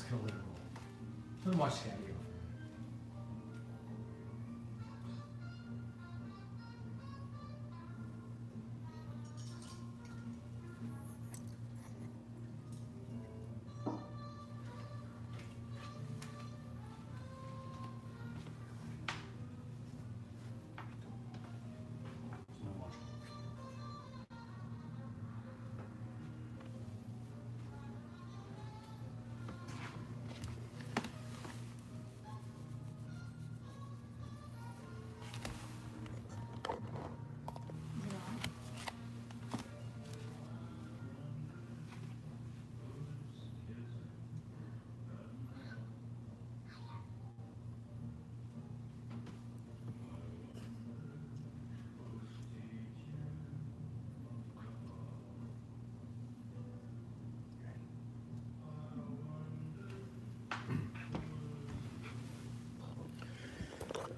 gonna let it roll. Let me watch Scabby go.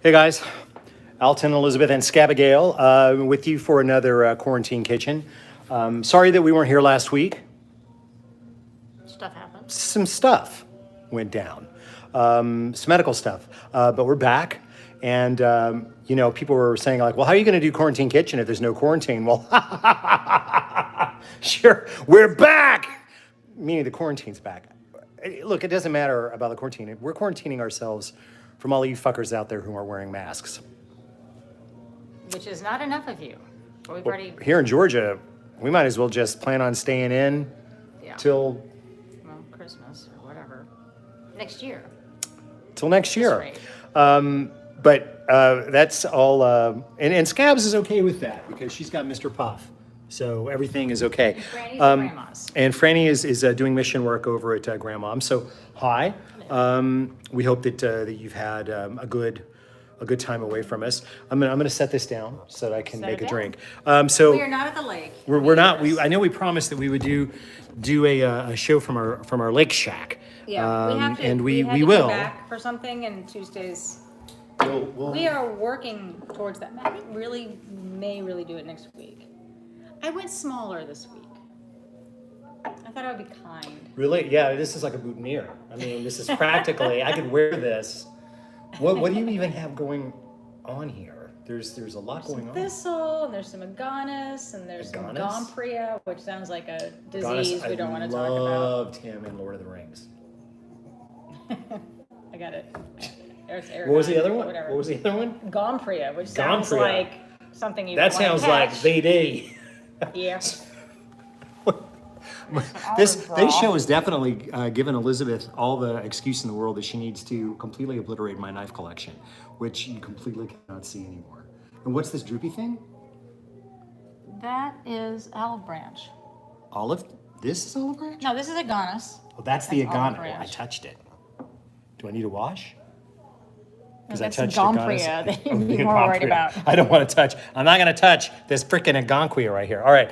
Hey guys, Alton, Elizabeth, and Scabigail with you for another Quarantine Kitchen. Sorry that we weren't here last week. Stuff happens. Some stuff went down, some medical stuff, but we're back. And, you know, people were saying like, well, how are you going to do Quarantine Kitchen if there's no quarantine? Well, sure, we're back, meaning the quarantine's back. Look, it doesn't matter about the quarantine. We're quarantining ourselves from all you fuckers out there who are wearing masks. Which is not enough of you. But we've already... Here in Georgia, we might as well just plan on staying in till... Well, Christmas or whatever. Next year. Till next year. But that's all... and Scabs is okay with that because she's got Mr. Puff. So everything is okay. And Franny's at Grandma's. And Franny is doing mission work over at Grandmom's. So hi. We hope that you've had a good time away from us. I'm gonna set this down so that I can make a drink. So we are not at the lake. We're not. I know we promised that we would do a show from our lake shack. Yeah, we have to. And we had to will. Go back for something, and Tuesdays. We are working towards that. I think may really do it next week. I went smaller this week. I thought I would be kind. Really? Yeah, this is like a boutonniere. I mean, this is practically, I could wear this. What do you even have going on here? There's a lot going on. Thistle, and there's some agonis, and there's some gompria, which sounds like a disease we don't want to talk about. I loved him in Lord of the Rings. I got it. What was the other one? Whatever. What was the other one? Gompria, which sounds like something you That sounds like VD. Yeah. This show has definitely given Elizabeth all the excuse in the world that she needs to completely obliterate my knife collection, which you completely cannot see anymore. And what's this droopy thing? That is olive branch. Olive? This is olive branch? No, this is agonis. Oh, that's the agonis. Oh, I touched it. Do I need a wash? Because I touched gompria that you'd be more worried about. I don't want to touch. I'm not going to touch this freaking agompria right here. All right.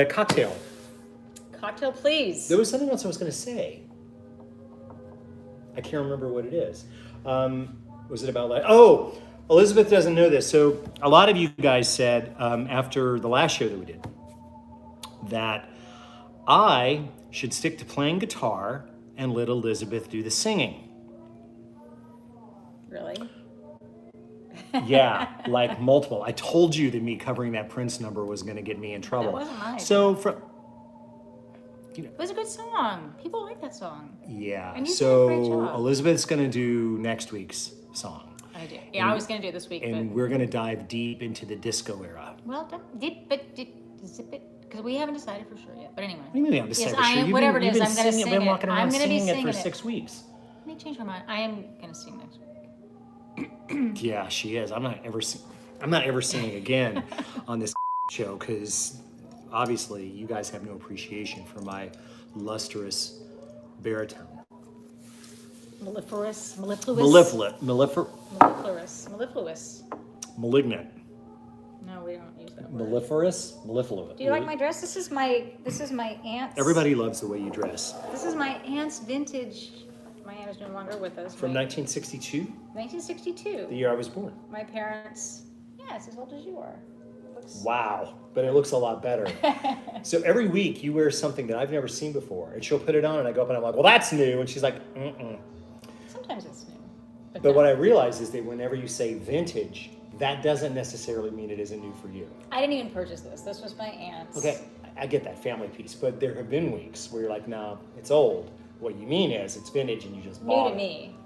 Cocktail. Cocktail, please. There was something else I was going to say. I can't remember what it is. Was it about like? Oh, Elizabeth doesn't know this. So a lot of you guys said after the last show that we did that I should stick to playing guitar and let Elizabeth do the singing. Really? Yeah, like multiple. I told you that me covering that Prince number was going to get me in trouble. That wasn't mine. So it was a good song. People like that song. Yeah. And you did a great job. Elizabeth's going to do next week's song. I did. Yeah, I was going to do it this week. And we're going to dive deep into the disco era. Well, zip it. Because we haven't decided for sure yet. But anyway. What do you mean we haven't decided for sure? Whatever it is, I'm going to sing it. Been walking around I'm going to be singing it for it. 6 weeks. Let me change my mind. I am going to sing next week. Yeah, she is. I'm not ever singing again on this show because obviously you guys have no appreciation for my lustrous baritone. Mellifluous. Malignant. No, we don't use that word. Mellifluous. Do you like my dress? This is my aunt's. Everybody loves the way you dress. This is my aunt's vintage. My aunt is no longer with us. From 1962? 1962. The year I was born. My parents, it's as old as you are. looks. Wow, but it looks a lot better. So every week you wear something that I've never seen before, and she'll put it on, and I go up and I'm like, well, that's new, and she's like, mm-mm. Sometimes it's new. But no. what I realize is that whenever you say vintage, that doesn't necessarily mean it isn't new for you. I didn't even purchase this. This was my aunt's. Okay, I get that family piece, but there have been weeks where you're like, no, it's old. What you mean is it's vintage and you just bought it. New to me.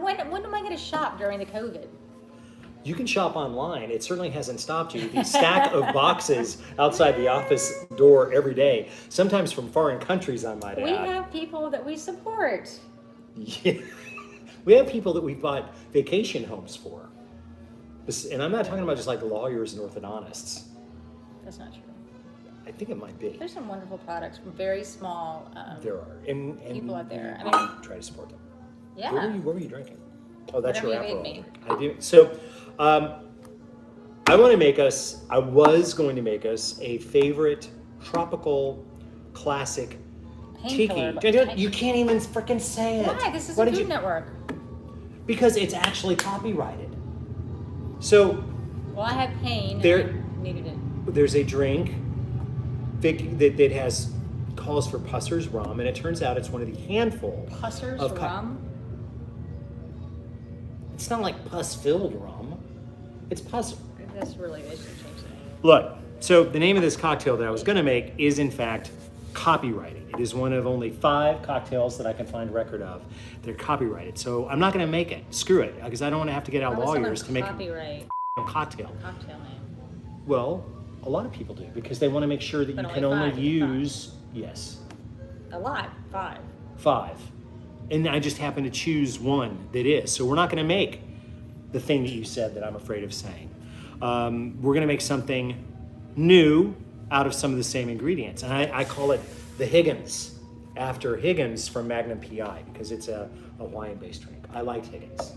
When am I going to shop during the COVID? You can shop online. It certainly hasn't stopped you. The stack of boxes outside the office door every day, sometimes from foreign countries, I might We add. have people that we support. Yeah. We have people that we've bought vacation homes for. And I'm not talking about just like lawyers and orthodontists. That's not true. I think it might be. There's some wonderful products from very small There are. And people out there. I we mean, try to support them. yeah. What were you drinking? Oh, that's Whatever your you made Aperol. I do. So, I was going to make us a favorite tropical classic tiki. Painkiller, but You can't even freaking say it. Why? This is Why a did Food you- Network. Because it's actually copyrighted. So, Well, I had pain. There- And I needed it. there's a drink that has calls for Pusser's rum, and it turns out it's one of the handful Pusser's of rum. It's not like pus-filled rum. It's pus. That's really, they should change the name. Look, so the name of this cocktail that I was going to make is in fact copyrighted. It is one of only 5 cocktails that I can find record of. They're copyrighted, so I'm not going to make it. Screw it, because I don't want to have to get out Why would lawyers to someone make copyright a cocktail. cocktail name? Well, a lot of people do because they want to make sure that But you only can only 5 use yes, A lot. 5. 5. And I just happen to choose one that is. So we're not going to make the thing that you said that I'm afraid of saying. We're going to make something new out of some of the same ingredients. And I call it the Higgins, after Higgins from Magnum PI, because it's a Hawaiian-based drink. I liked Higgins.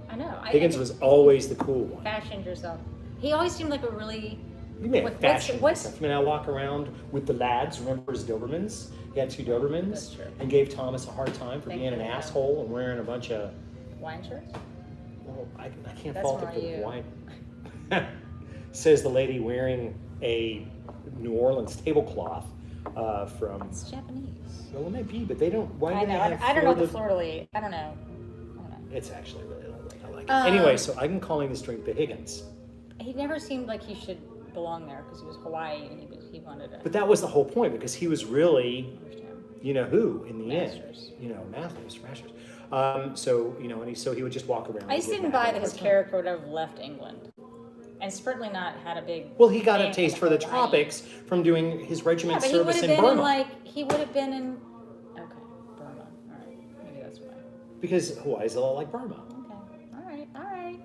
I know. Higgins was always the cool one. Fashioned yourself. He always seemed like a really. You may have What's- fashioned what's- myself. I mean, I walk around with the lads. Remember his Dobermans? He had 2 Dobermans. That's true. And gave Thomas a hard time for Thank being an you. asshole and wearing a bunch of. Wine shirts? Well, I can't That's fault more it for the you. wine. Says the lady wearing a New Orleans tablecloth from. It's Japanese. Well, it might be, but they don't. Why do I they know. have I don't know the Florida- Fleur-de-lis. I don't know. It's actually really lovely. I like it. Anyway, so I'm calling this drink the Higgins. He never seemed like he should belong there because he was Hawaii and he wanted to. But that was the whole point because he was really, Understand. you know who in the Masters. end. You know, Masters. So you know, and so he would just walk around. I and just give didn't Matt buy a that his hard time. character would have left England, and certainly not had a big. Well, he got a thing taste in for the Hawaii. tropics from doing his Yeah, regiment but he would service have in been Burma. in like he would have been in. Okay, Burma. All right, maybe that's why. Because Hawaii's a lot like Burma. Okay, all right.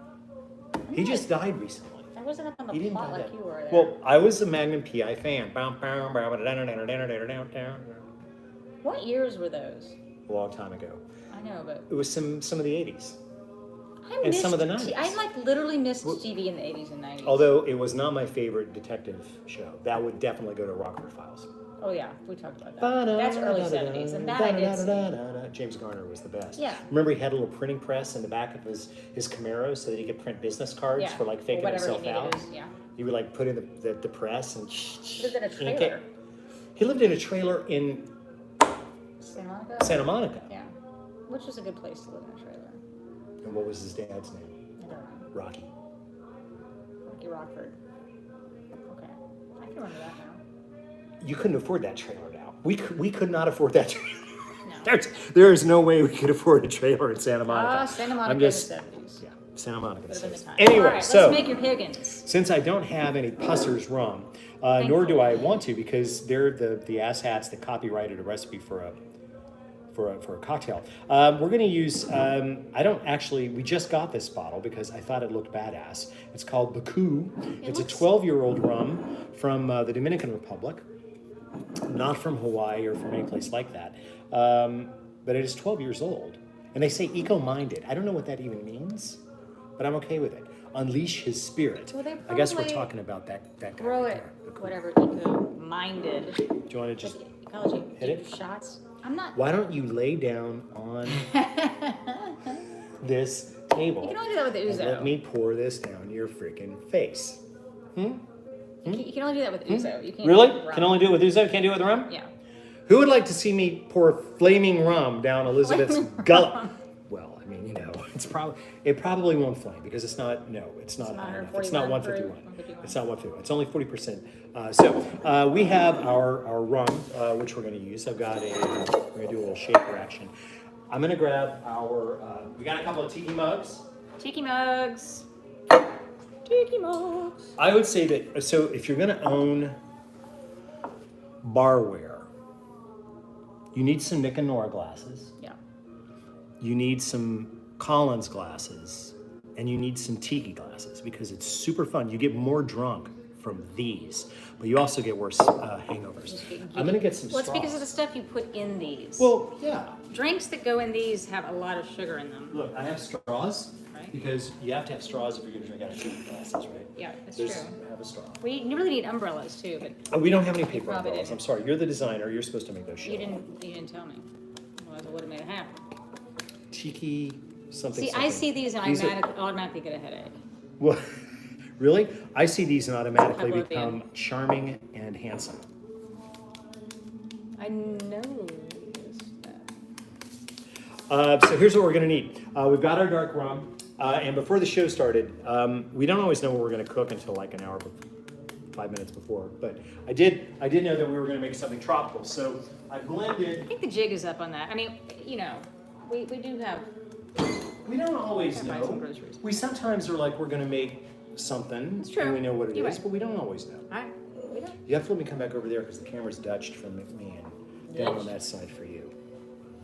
He just died recently. I wasn't up on He the didn't plot die like that. you were there. Well, I was a Magnum PI fan. What years were those? A long time ago. I know, but It was some of the 80s. I And missed some of the 90s. I like literally missed TV in the 80s and 90s. Although it was not my favorite detective show. That would definitely go to Rockford Files. Oh yeah, we talked about that. That's early 70s, and that I did see. James Garner was the best. Yeah. Remember he had a little printing press in the back of his Camaro so that he could print business cards Yeah, for like or faking whatever he himself needed out. is- yeah. He would like put in the press and He lived in a ink trailer. it. He lived in a trailer in Santa Monica? Santa Monica. Yeah. Which is a good place to live in a trailer. And what was his dad's name? I don't know. Rocky. Rocky Rockford. Okay. I can remember that now. You couldn't afford that trailer now. We could not afford that trailer. No. There is no way we could afford a trailer in Santa Monica. Ah, Santa Monica I'm just, in the 70s. yeah, Santa Monica. Would have been the time. Anyway, All right, so let's make your Higgins. since I don't have any Pusser's rum, nor do I want to because they're the asshats that copyrighted a recipe for a cocktail. We're going to use. We just got this bottle because I thought it looked badass. It's called Baku. It's a 12-year-old rum from the Dominican Republic, not from Hawaii or from any place like that. But it is 12 years old, and they say eco-minded. I don't know what that even means, but I'm okay with it. Unleash his spirit. Well, they I guess we're probably talking about that guy. Grow right it, there, Baku. whatever, eco-minded. Do you want to just? Ecology. hit it? Shots. I'm not. Why don't you lay down on this table? You can only do that with the and let ouzo. me pour this down your freaking face. You can only do that with ouzo. You can't Really? do rum. Can only do it with ouzo? Can't do it with rum? Yeah. Who would like to see me pour flaming rum down Elizabeth's gullet? Well, I mean, it probably won't flame because it's not high enough. It's not 151. It's not 151. It's only 40%. So we have our rum, which we're going to use. We're going to do a little shaker action. I'm going to grab we got a couple of tiki mugs. Tiki mugs. I would say that, so if you're going to own barware, you need some Nick and Nora glasses. Yeah. You need some Collins glasses, and you need some tiki glasses because it's super fun. You get more drunk from these, but you also get worse hangovers. I'm going to get some straws. Well, it's because of the stuff you put in these. Well, yeah. Drinks that go in these have a lot of sugar in them. Look, I have straws. Right. Because you have to have straws if you're going to drink out of tiki glasses, right? Yeah, that's true. Have a straw. You really need umbrellas too, but We don't have any paper probably umbrellas. did. I'm sorry. You're the designer. You're supposed to make those show. you didn't tell me. Otherwise, I would have made it happen. Tiki something. See, something. I see these and These I automatically get a headache. Well, really? I see these and automatically Oblivion. become charming and handsome. I know that. So here's what we're going to need. We've got our dark rum. And before the show started, we don't always know what we're going to cook until like an hour, 5 minutes before. But I did know that we were going to make something tropical. So I blended. I think the jig is up on that. I mean, we do have. We don't always Gotta buy some know. groceries. We sometimes are like, we're going to make something. It's true. And we know what it You're is, right. but we don't always know. We don't. You have to let me come back over there because the camera's dutched from me and down on that side for you.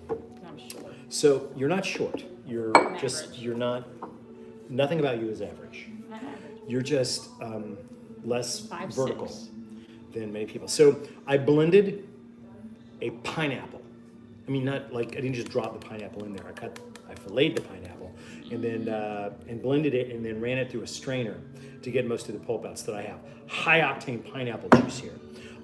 I'm sure. So you're not short. You're Average. you're not, nothing about you is average. Not average. You're just less 5'6". vertical than many people. So I blended a pineapple. I mean, not like, I didn't just drop the pineapple in there. I filleted the pineapple and then and blended it and then ran it through a strainer to get most of the pulp out so that I have high octane pineapple juice here.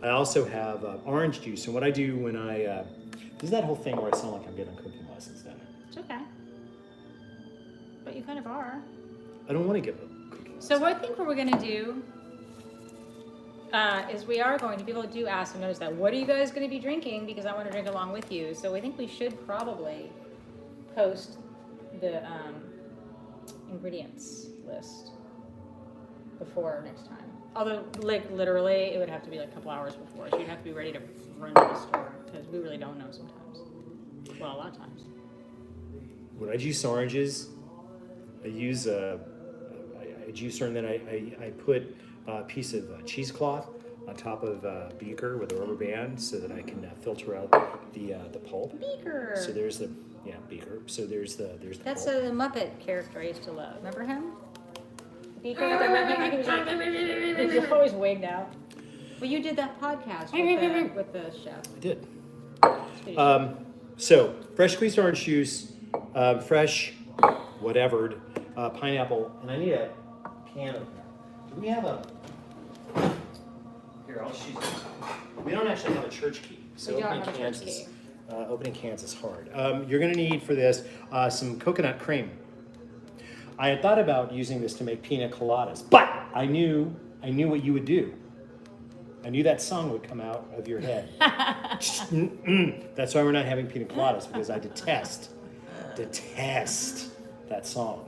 I also have orange juice. And what I do when this is that whole thing where I sound like I'm getting cooking lessons, doesn't it? It's okay. But you kind of are. I don't want to give a cooking So what I think what we're going to do is we are going to, people do ask and notice that, what are you guys going to be drinking? Because I want to drink along with you. So I think we should probably post the ingredients list before next time. Although, like, literally, it would have to be like a couple hours before. So you'd have to be ready to run to the store because we really don't know sometimes. Well, a lot of times. When I juice oranges, I use a juicer and then I put a piece of cheesecloth on top of a beaker with a rubber band so that I can filter out the pulp. Beaker. So there's the beaker. So there's the That's pulp. a Muppet character I used to love. Remember him? Beaker with the Muppet. He was always wigged out. Well, you did that podcast with the chef. I did. Swedish chef. So fresh squeezed orange juice, fresh whatever pineapple, and I need a can opener. Do we have a? Here, I'll shoot you. We don't actually have a church key, so We don't opening have a cans church is key. opening cans is hard. You're going to need for this some coconut cream. I had thought about using this to make pina coladas, but I knew what you would do. I knew that song would come out of your head. That's why we're not having pina coladas, because I detest that song.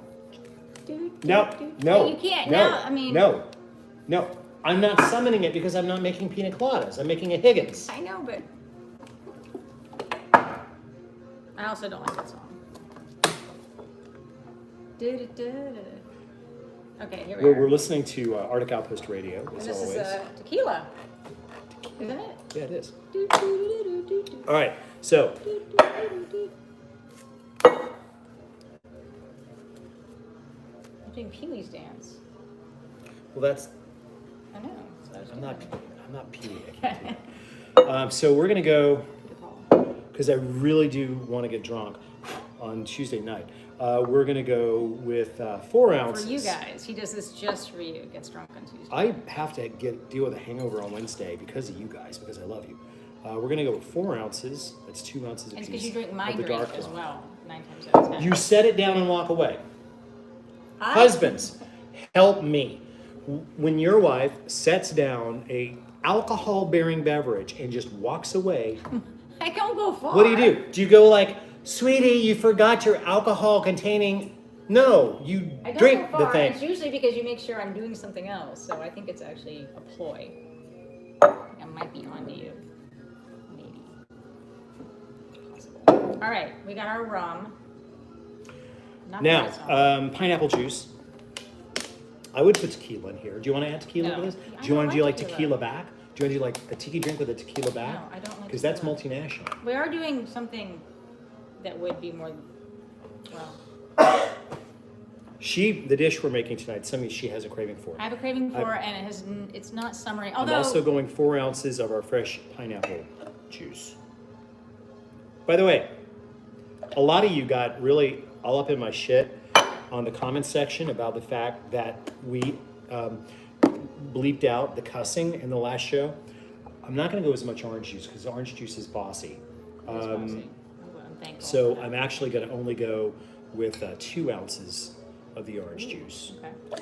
No. You can't. No, No, I mean. no. I'm not summoning it because I'm not making pina coladas. I'm making a Higgins. I know, but I also don't like that song. Okay, here we are. We're listening to Arctic Outpost Radio, And as this always. is tequila, isn't it? Yeah, it is. All right, so I'm doing Pee-wee's dance. well, that's I know. That's what I was I'm not Pee-wee. I can't do doing. that. So we're gonna go Good call. because I really do want to get drunk on Tuesday night. We're gonna go with 4 ounces. For you guys, he does this just for you. Gets drunk on Tuesday. I have to deal with a hangover on Wednesday because of you guys, because I love you. We're gonna go with 4 ounces. That's 2 ounces And it's apiece because you drink my of the drink dark as rum. well. 9 times out of 10. You set it down and walk away. I- Husbands, help me. When your wife sets down a alcohol-bearing beverage and just walks away, I don't go far. what do? Do you go like, sweetie, you forgot your alcohol-containing? No, you I don't drink go the far. thing. It's usually because you make sure I'm doing something else. So I think it's actually a ploy. I might be on to you. Maybe. Possible. All right, we got our rum. Not the Now, red sauce. pineapple juice. I would put tequila in here. Do you want to add tequila No. to this? I Do you want to don't do like like tequila. tequila back? Do you want to do like a tiki drink with a tequila back? No, I don't like Because that's tequila. multinational. We are doing something that would be more, well, The dish we're making tonight, something she has a craving for. I have a craving for, and it's not summery. I'm Although, also going 4 ounces of our fresh pineapple juice. By the way, a lot of you got really all up in my shit on the comment section about the fact that we bleeped out the cussing in the last show. I'm not going to go as much orange juice because orange juice is bossy. I'm thankful. So I'm actually going to only go with 2 ounces of the orange juice. Okay.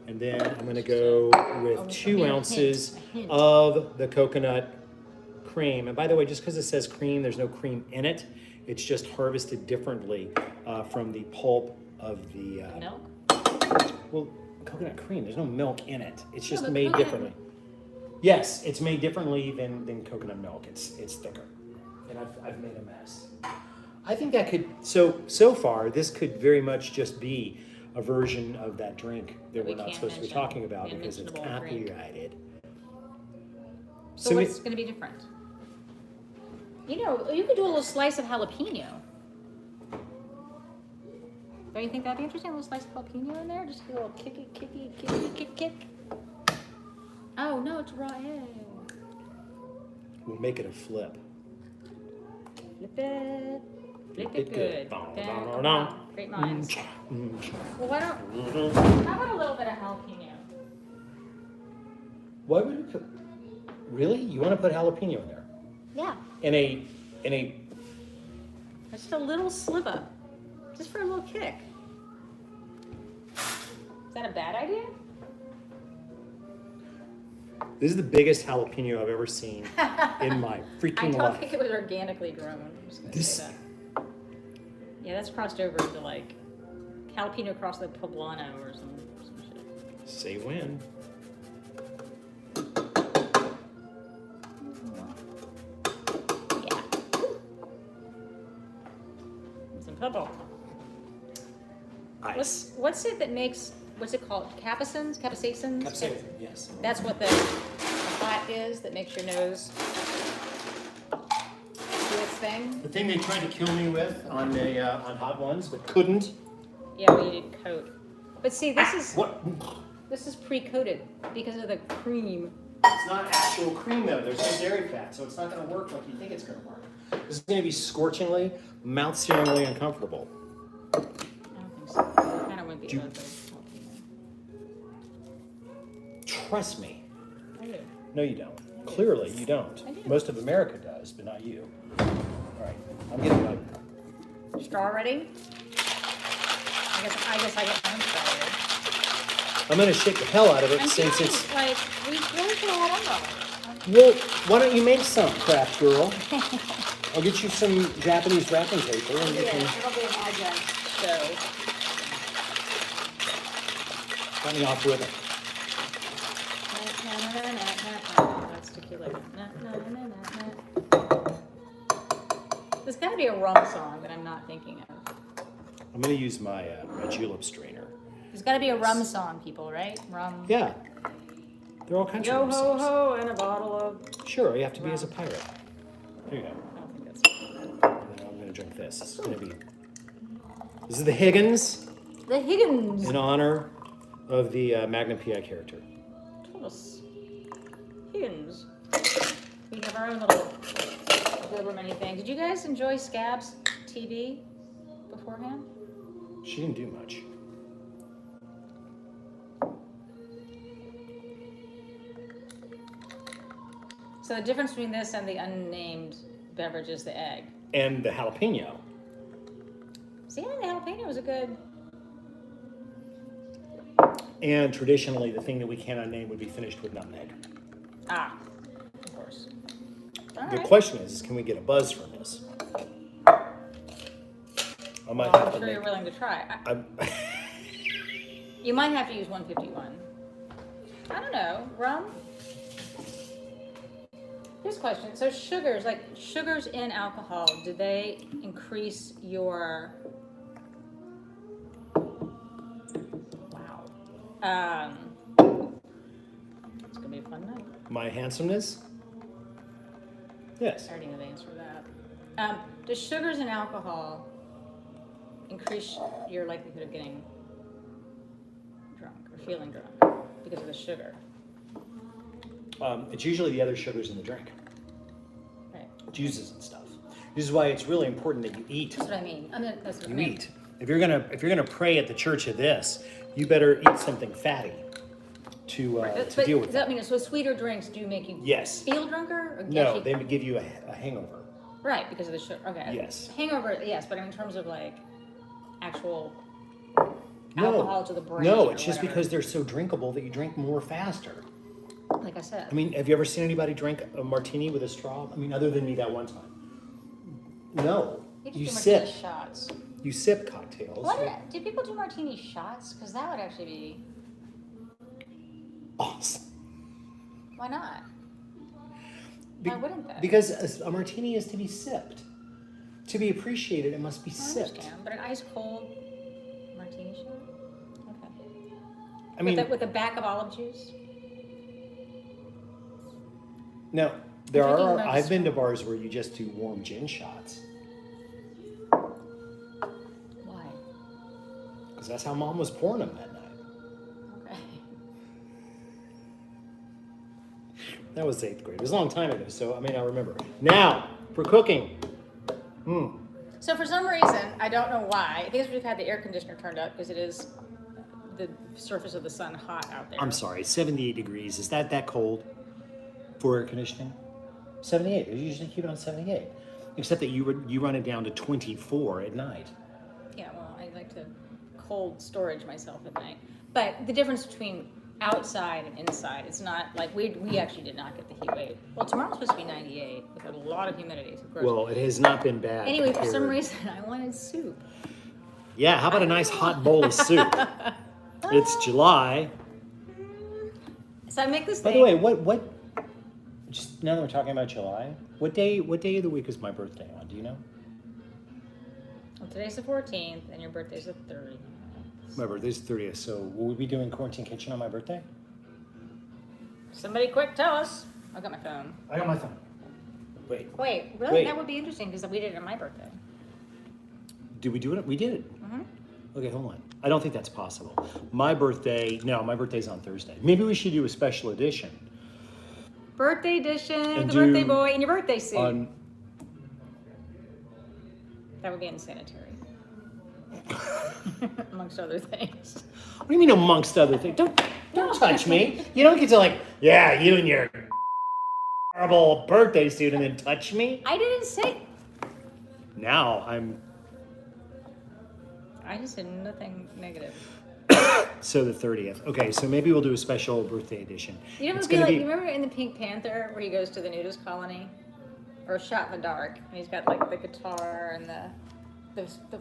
And then I'm going to go with 2 ounces a hint. of the coconut cream. And by the way, just because it says cream, there's no cream in it. It's just harvested differently from the pulp of the... Milk? Well, coconut cream, there's no milk in it. It's Yeah, just but made coconut- differently. Yes, it's made differently than coconut milk. It's thicker. And I've made a mess. I think that could... So far, this could very much just be a version of that drink that We we're not can't supposed to be mention. talking about The because it's unmentionable drink. copyrighted. So what's going to be different? You know, you could do a little slice of jalapeno. Don't you think that'd be interesting? A little slice of jalapeno in there? Just a little kick. Oh, no, it's raw egg. We'll make it a flip. Flip it. Flip it good. Dun. Wow, great minds. Mm. Well, why don't... How about a little bit of jalapeno? Why would we put... Really? You want to put jalapeno in there? Yeah. In a... Just a little sliver. Just for a little kick. Is that a bad idea? This is the biggest jalapeno I've ever seen in my I freaking don't life. think it was organically grown. I'm just gonna say that. Yeah, that's crossed over into like jalapeno across the poblano or some shit. Say when. Yeah. Some purple. Ice. What's it that makes, what's it called? Capsaicins? Capsaicin, yes. That's what the fat is that makes your nose do its thing? The thing they tried to kill me with on Hot Ones, but couldn't. Yeah, we needed coat. But see, What? this is pre-coated because of the cream. It's not actual cream though. There's no dairy fat, so it's not going to work like you think it's going to work. This is going to be scorchingly, mouth-searingly uncomfortable. I don't think so. I kind of went the other way. Trust me. I do. No, you don't. Clearly, you don't. I do. Most of America does, but not you. All right, I'm getting like. Straw ready? I guess I get mine started. I'm going to shake the hell out of it I'm since feeling it's. like we really put a lot on Well, why don't you make some, craft girl? I'll get you some Japanese wrapping paper and you Yeah, can. it'll be an adjunct show. Got me off with it. That's tequila. There's got to be a rum song that I'm not thinking of. I'm going to use my my julep strainer. There's got to be a rum song, people, right? Rum. Yeah. There are all kinds Yo of ho songs. ho and a bottle of. Sure, you have to be as a pirate. There you go. I don't think that's. And then I'm going to drink this. This is going to be. This is the Higgins The Higgins. in honor of the Magnum PI character. Thomas Higgins. We have our own little Doberman thing. Did you guys enjoy Scab's TV beforehand? She didn't do much. So the difference between this and the unnamed beverage is the egg. And the jalapeno. See, the jalapeno was a good. And traditionally, the thing that we cannot name would be finished with nutmeg. Ah, of course. All The right. question is, can we get a buzz from this? I might Well, have I'm to sure you're make. willing to try. I'm, You might have to use 151. I don't know. Rum? Here's a question. So sugars, like sugars in alcohol, do they increase your... Wow. It's going to be a fun night. my handsomeness? Yes. I already know the answer to that. Does sugars in alcohol increase your likelihood of getting drunk or feeling drunk because of the sugar? It's usually the other sugars in the drink, Right. juices and stuff. This is why it's really important that you eat. That's what I mean. That's what I You mean. eat. If you're gonna pray at the church of this, you better eat something fatty to But deal with does that that. mean so sweeter drinks do make you Yes. feel drunker? Or No, actually- they give you a hangover. right, because of the sugar. Okay. Yes. Hangover, yes, but in terms of like actual No, alcohol to the brain. no, or it's just whatever. because they're so drinkable that you drink more faster. Like I said. I mean, have you ever seen anybody drink a martini with a straw? I mean, other than me that one time. No, You you just do martini sip. shots. You sip cocktails. Do people do martini shots? Because that would actually be. Awesome. Why not? Be- Why wouldn't they? Because a martini is to be sipped. To be appreciated, it must be I sipped. understand, but an ice cold martini shot. Okay. I mean, with a back of olive juice. no, there I'm thinking are. about I've this been to one. bars where you just do warm gin shots Why? because that's how Mom was pouring them that night. Okay. That was 8th grade. It was a long time ago, so I mean I remember. Now for cooking. So for some reason, I don't know why. I think it's we've had the air conditioner turned up because it is the surface of the sun hot out there. I'm sorry, 78 degrees. Is that cold for air conditioning? 78. I usually keep it on 78. Except that you run it down to 24 at night. Yeah, well, I like to cold storage myself at night. But the difference between outside and inside, it's not like we actually did not get the heat wave. Well, tomorrow's supposed to be 98 with a lot of humidity. So gross. Well, it has not been bad. Anyway, for some compared- reason, I wanted soup. Yeah, how about a nice hot bowl of soup? It's July. So I make this By thing. the way, what? Just now that we're talking about July, what day of the week is my birthday on? Do you know? Well, today's the 14th, and your birthday's the 30th. My birthday's the 30th, so will we be doing Quarantine Kitchen on my birthday? Somebody quick tell us. I got my phone. I got my phone. Wait, Wait, really? Wait. That would be interesting because we did it on my birthday. did we do it? We did it. Mm-hmm. Okay, hold on. I don't think that's possible. My birthday's on Thursday. Maybe we should do a special edition Birthday edition, And the do birthday boy in your birthday suit. on. That would be unsanitary. Amongst other things. What do you mean, amongst other things? Don't touch me. You don't get to yeah, you and your horrible birthday suit, and then touch me. I didn't say. Now I just said nothing negative. so the 30th. Okay, so maybe we'll do a special birthday edition. You know, It's it'd be gonna like, you remember in the Pink Panther where he goes to the nudist colony? Or Shot in the Dark, and he's got like the guitar and the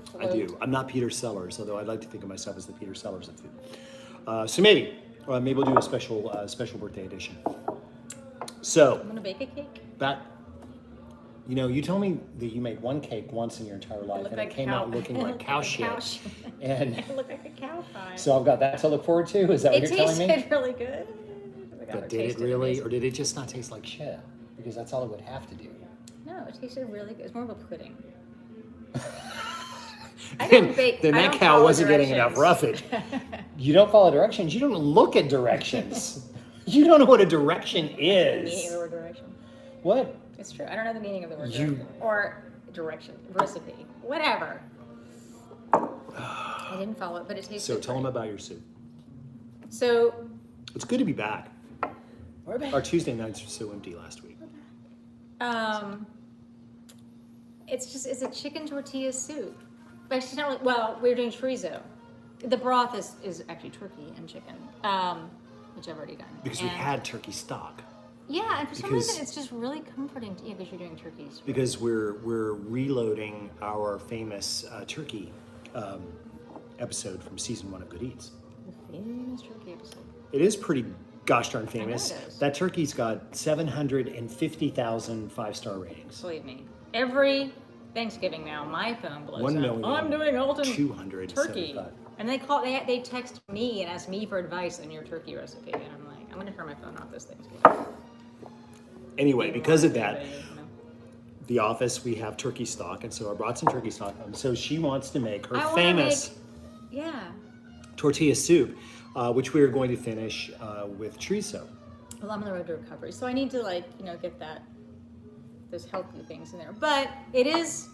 float. I do. I'm not Peter Sellers, although I'd like to think of myself as the Peter Sellers of food. So maybe we'll do a special birthday edition. So I'm gonna bake a cake. that, you told me that you made one cake once in your entire life, looked and like it came cow- out looking like cow shit. And It looked like a cow pie. so I've got that to look forward to. Is that what It you're telling me? tasted really good. Oh my God, But did it tasted really, amazing. or did it just not taste like shit? Because that's all it would have to do. No, it tasted really good. It's more of a pudding. Then I that don't cow follow wasn't getting enough roughage. You don't follow directions. You don't look at directions. You don't know what a direction Meaning of is. the word direction. What? It's true. I don't know the meaning of the word You- direction. Or direction, recipe, whatever. I didn't follow it, but it tasted So tell them great. about your soup. So, It's good to be back. we're back. Our Tuesday nights were so empty last week. It's a chicken tortilla soup. Actually, it's not really, well, we're doing chorizo. The broth is actually turkey and chicken, which I've already done. Because we had turkey stock. Yeah, and for some reason it's just really comforting to eat because you're doing turkeys. Because we're reloading our famous turkey episode from season 1 of Good Eats. The famous turkey episode. It is pretty gosh darn famous. I know it is. That turkey's got 750,000 5-star ratings. Believe me, every Thanksgiving now, my phone blows 1 up. million. Oh, I'm doing Alton 275. turkey, and they text me and ask me for advice on your turkey recipe, and I'm like, I'm gonna turn my phone off this Thanksgiving. Anyway, because of that, the office, we have turkey stock, and so I brought some turkey stock home. So she wants to make her famous tortilla soup, which we are going to finish with chorizo. Well, I'm on the road to recovery, so I need to get those healthy things in there. But it is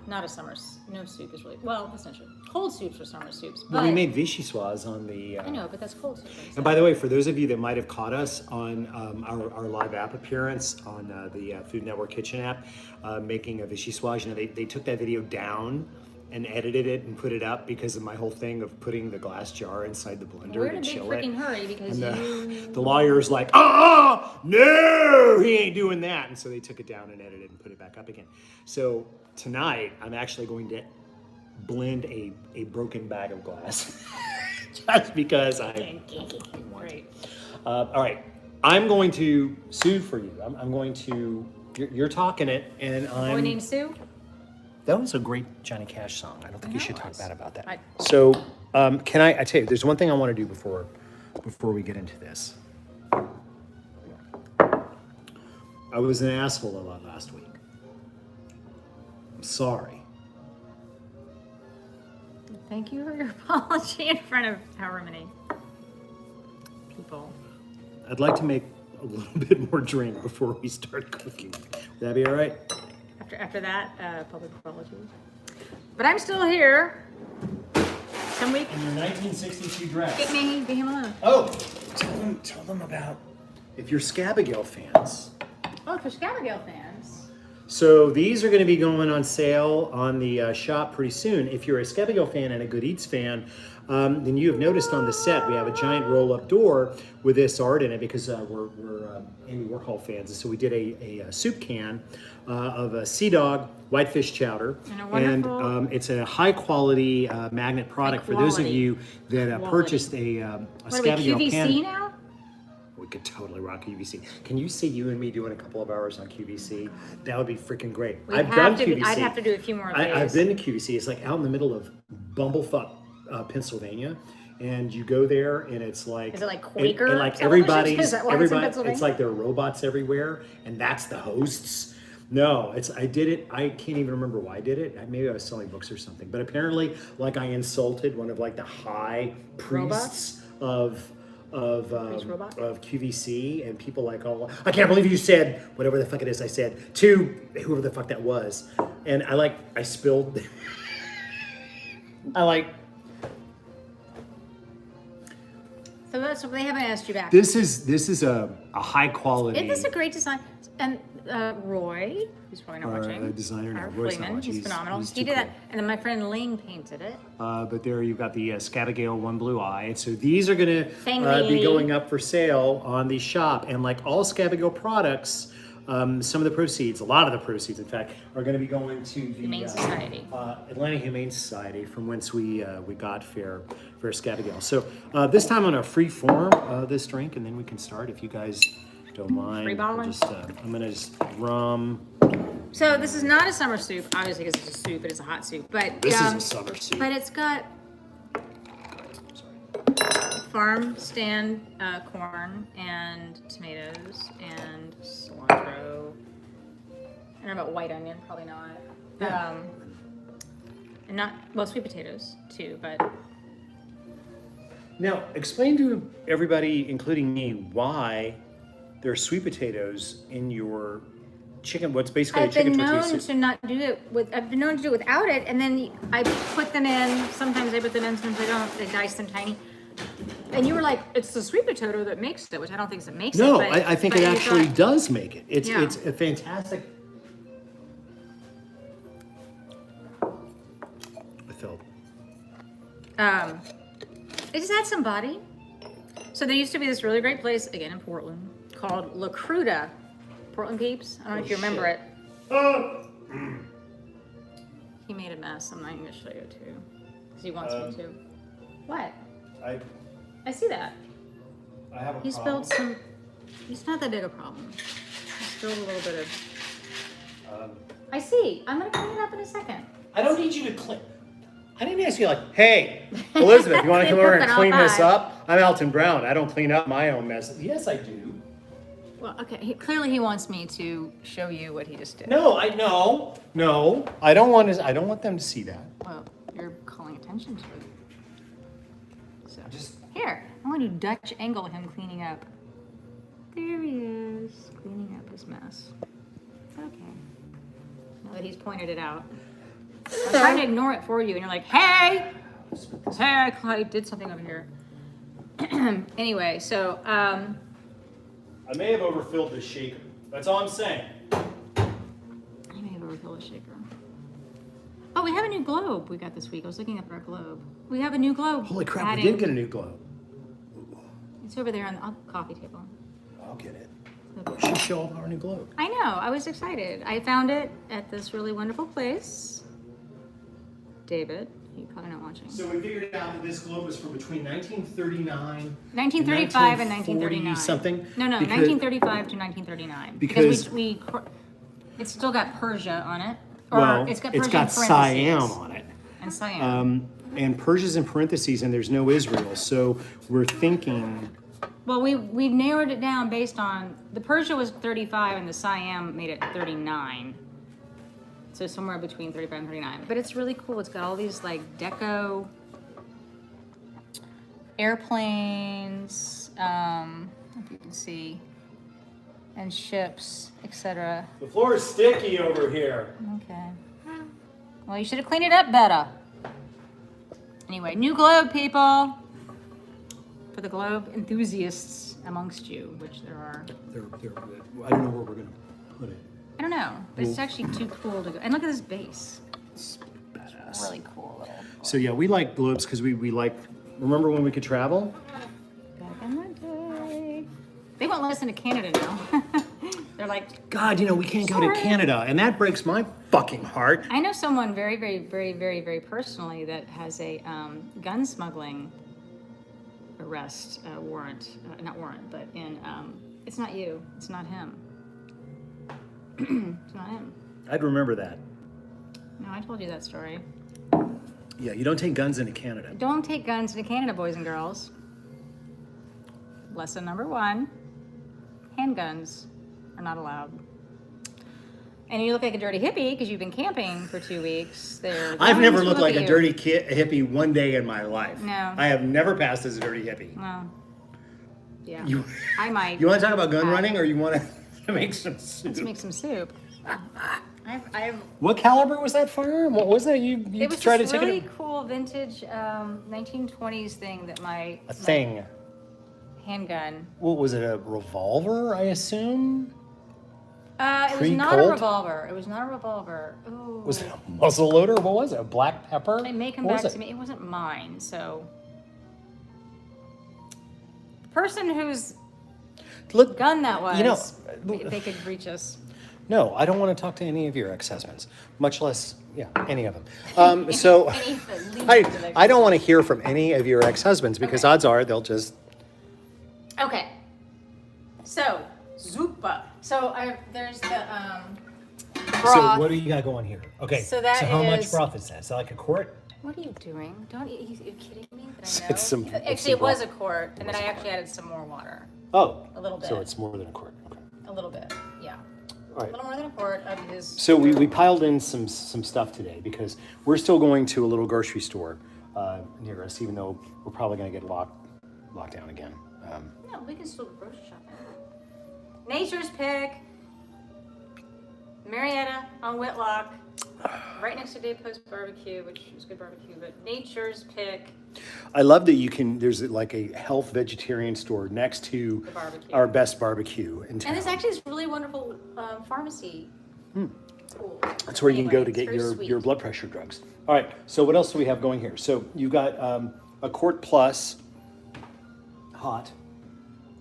not a summer. No soup is really that's not true. Cold soups are summer soups. But Well, we made vichyssoise on the. I know, but that's cold soup. And by the way, for those of you that might have caught us on our live app appearance on the Food Network Kitchen app, making a vichyssoise, they took that video down and edited it and put it up because of my whole thing of putting the glass jar inside the blender We're in to a big chill freaking it. hurry because The lawyer's like, no, he ain't doing that. And so they took it down and edited it and put it back up again. So tonight, I'm actually going to blend a broken bag of glass just because I want to. All right, I'm going to sue for you. I'm going to, you're talking it, and boy named Sue. That was a great Johnny Cash song. I don't think you should talk bad about that. I tell you, there's one thing I want to do before we get into this. I was an asshole a lot last week. I'm sorry. Thank you for your apology in front of however many people. I'd like to make a little bit more drink before we start cooking. Would that be all right? After that, public apologies. But I'm still here. Some week. In your 1962 dress. Get me, leave him alone. Oh, tell them about, if you're Scabigail fans. Oh, for Scabigail fans. So these are going to be going on sale on the shop pretty soon. If you're a Scabigail fan and a Good Eats fan, then you have noticed on the set we have a giant roll-up door with this art in it because we're Andy Warhol fans. And so we did a soup can of a Sea Dog whitefish chowder. And it's a high-quality magnet product for those of you that purchased a Scabigail can. QVC now? We could totally rock QVC. Can you see you and me doing a couple of hours on QVC? That would be freaking great. I've done QVC. I'd have to do a few more days. I've been to QVC. It's like out in the middle of bumblefuck, Pennsylvania. And you go there and it's like... Is it like Quaker? And like everybody, it's like there are robots everywhere and that's the hosts. No, I did it. I can't even remember why I did it. Maybe I was selling books or something. But apparently, like I insulted one of like the high priests of QVC, and people like, oh, I can't believe you said whatever the fuck it is I said to whoever the fuck that was. And I spilled. So they haven't asked you back. This is a high quality. It is a great design. And Roy, who's probably not watching. The designer now. Roy's not watching. He's phenomenal. He did that. And then my friend Ling painted it. But there you've got the Scabigail One Blue Eye. And so these are going to be going up for sale on the shop. And like all Scabigail products, some of the proceeds, a lot of the proceeds, in fact, are going to be going to the Humane Society. Atlanta Humane Society, from whence we got Fair Scabigail. So this time on a free form, this drink, and then we can start if you guys don't mind. Free bottling? I'm going to just rum. So this is not a summer soup, obviously, because it's a soup, but it's a hot soup. But this is a summer soup. But it's got farm stand corn and tomatoes and cilantro. I don't know about white onion, probably not. Yeah. And sweet potatoes too, but. Now, explain to everybody, including me, why there are sweet potatoes in your chicken. What's basically a chicken tortilla soup. I've been known to do it without it, and then I put them in. Sometimes I put them in, sometimes I don't. I dice them tiny. And you were like, it's the sweet potato that makes it, which I don't think it makes it. No, I think it actually does make it. It's a fantastic. I felt. It just had some body. So there used to be this really great place, again in Portland, called La Cruda. Portland peeps? I don't know if you remember it. He made a mess. I'm not even going to show you too. Because he wants me to. What? I see that. I have a He problem. spilled some. It's not that big a problem. He spilled a little bit of. I see. I'm going to clean it up in a second. I don't need you to clean. I didn't ask you like, hey, Elizabeth, you want to come over and clean this up? I'm Alton Brown. I don't clean up my own mess. Yes, I do. Well, okay. Clearly, he wants me to show you what he just did. No, I know. No, I don't want to. I don't want them to see that. Well, you're calling attention to it. So Just here, I want to Dutch angle him cleaning up. There he is, cleaning up his mess. Okay. Now that he's pointed it out, I'm trying to ignore it for you, and you're like, "Hey, hey, I did something over here." Anyway, so I may have overfilled the shaker. That's all I'm saying. I may have overfilled a shaker. Oh, we have a new globe we got this week. I was looking up our globe. We have a new globe. Holy crap! adding- We did get a new globe. It's over there on the coffee table. I'll get it. We should show off our new globe. I know. I was excited. I found it at this really wonderful place. David, you're probably not watching. So we figured out that this globe was from between 1939, 1935 and 1939. Something. No, because- 1935 to 1939. Because- we it's still got Persia on it. Or Well, it's got it's Persia got in Siam parentheses. on it. And Siam. And Persia's in parentheses, and there's no Israel. So we're thinking. Well, we narrowed it down based on the Persia was 35 and the Siam made it 39. So somewhere between 35 and 39. But it's really cool. It's got all these like deco airplanes, if you can see, and ships, etc. The floor is sticky over here. Okay. Well, you should have cleaned it up better. Anyway, new globe, people. For the globe enthusiasts amongst you, which there are. I don't know where we're gonna put it. I don't know, but it's actually too cool to go. And look at this base. It's badass. Really cool little. So yeah, we like globes because we like. Remember when we could travel? Back in the day. They won't listen to Canada now. They're like, God, we can't go to Sorry. Canada, and that breaks my fucking heart. I know someone very, very, very, very, very personally that has a gun smuggling arrest warrant, not warrant, but in, it's not you, it's not him. It's not him. I'd remember that. No, I told you that story. Yeah, you don't take guns into Canada. Don't take guns into Canada, boys and girls. Lesson number 1, handguns are not allowed. And you look like a dirty hippie because you've been camping for 2 weeks. I've never looked like a dirty hippie one day in my life. No. I have never passed as a dirty hippie. Well, yeah. You- I might. You want to talk about gun running, or you want to make some soup? Let's make some soup. I've What caliber was that firearm? What was that? You it was tried this to take really it? cool vintage 1920s thing that my A thing. handgun. What was it? A revolver? I assume. It was not a Pre-Colt? revolver. It was not a revolver. Ooh. Was it a muzzle loader? What was it? A black pepper? It may come What back was to it? me. It wasn't mine, so. The person whose Look, gun that was, You know, they could reach us. no, I don't want to talk to any of your ex-husbands, much less, any of them. So Any of the leaders of I don't want to hear from any of your ex-husbands because odds are they'll just. Okay. So, Zupa. So there's the broth. So what do you got going here? Okay. So that how much is- broth is that? Is that like a quart? What are you doing? Are you kidding me? That I know? It's some- it's Actually, some it was a broth. quart, and then I actually added some more water. Oh. A little bit. So it's more than a quart. Okay. A little bit, yeah. All A right. little more than a quart of his. So we piled in some stuff today because we're still going to a little grocery store near us, even though we're probably going to get locked down again. No, we can still grocery shop there. Nature's Pick. Marietta on Whitlock. Right next to Dave Post Barbecue, which is good barbecue, but Nature's Pick. I love that there's like a health vegetarian store next to The barbecue. our best barbecue in town. And there's actually this really wonderful pharmacy. Cool. That's where you can go Anyway, to get it's very your sweet. blood pressure drugs. All right, so what else do we have going here? So you've got a quart plus. Hot.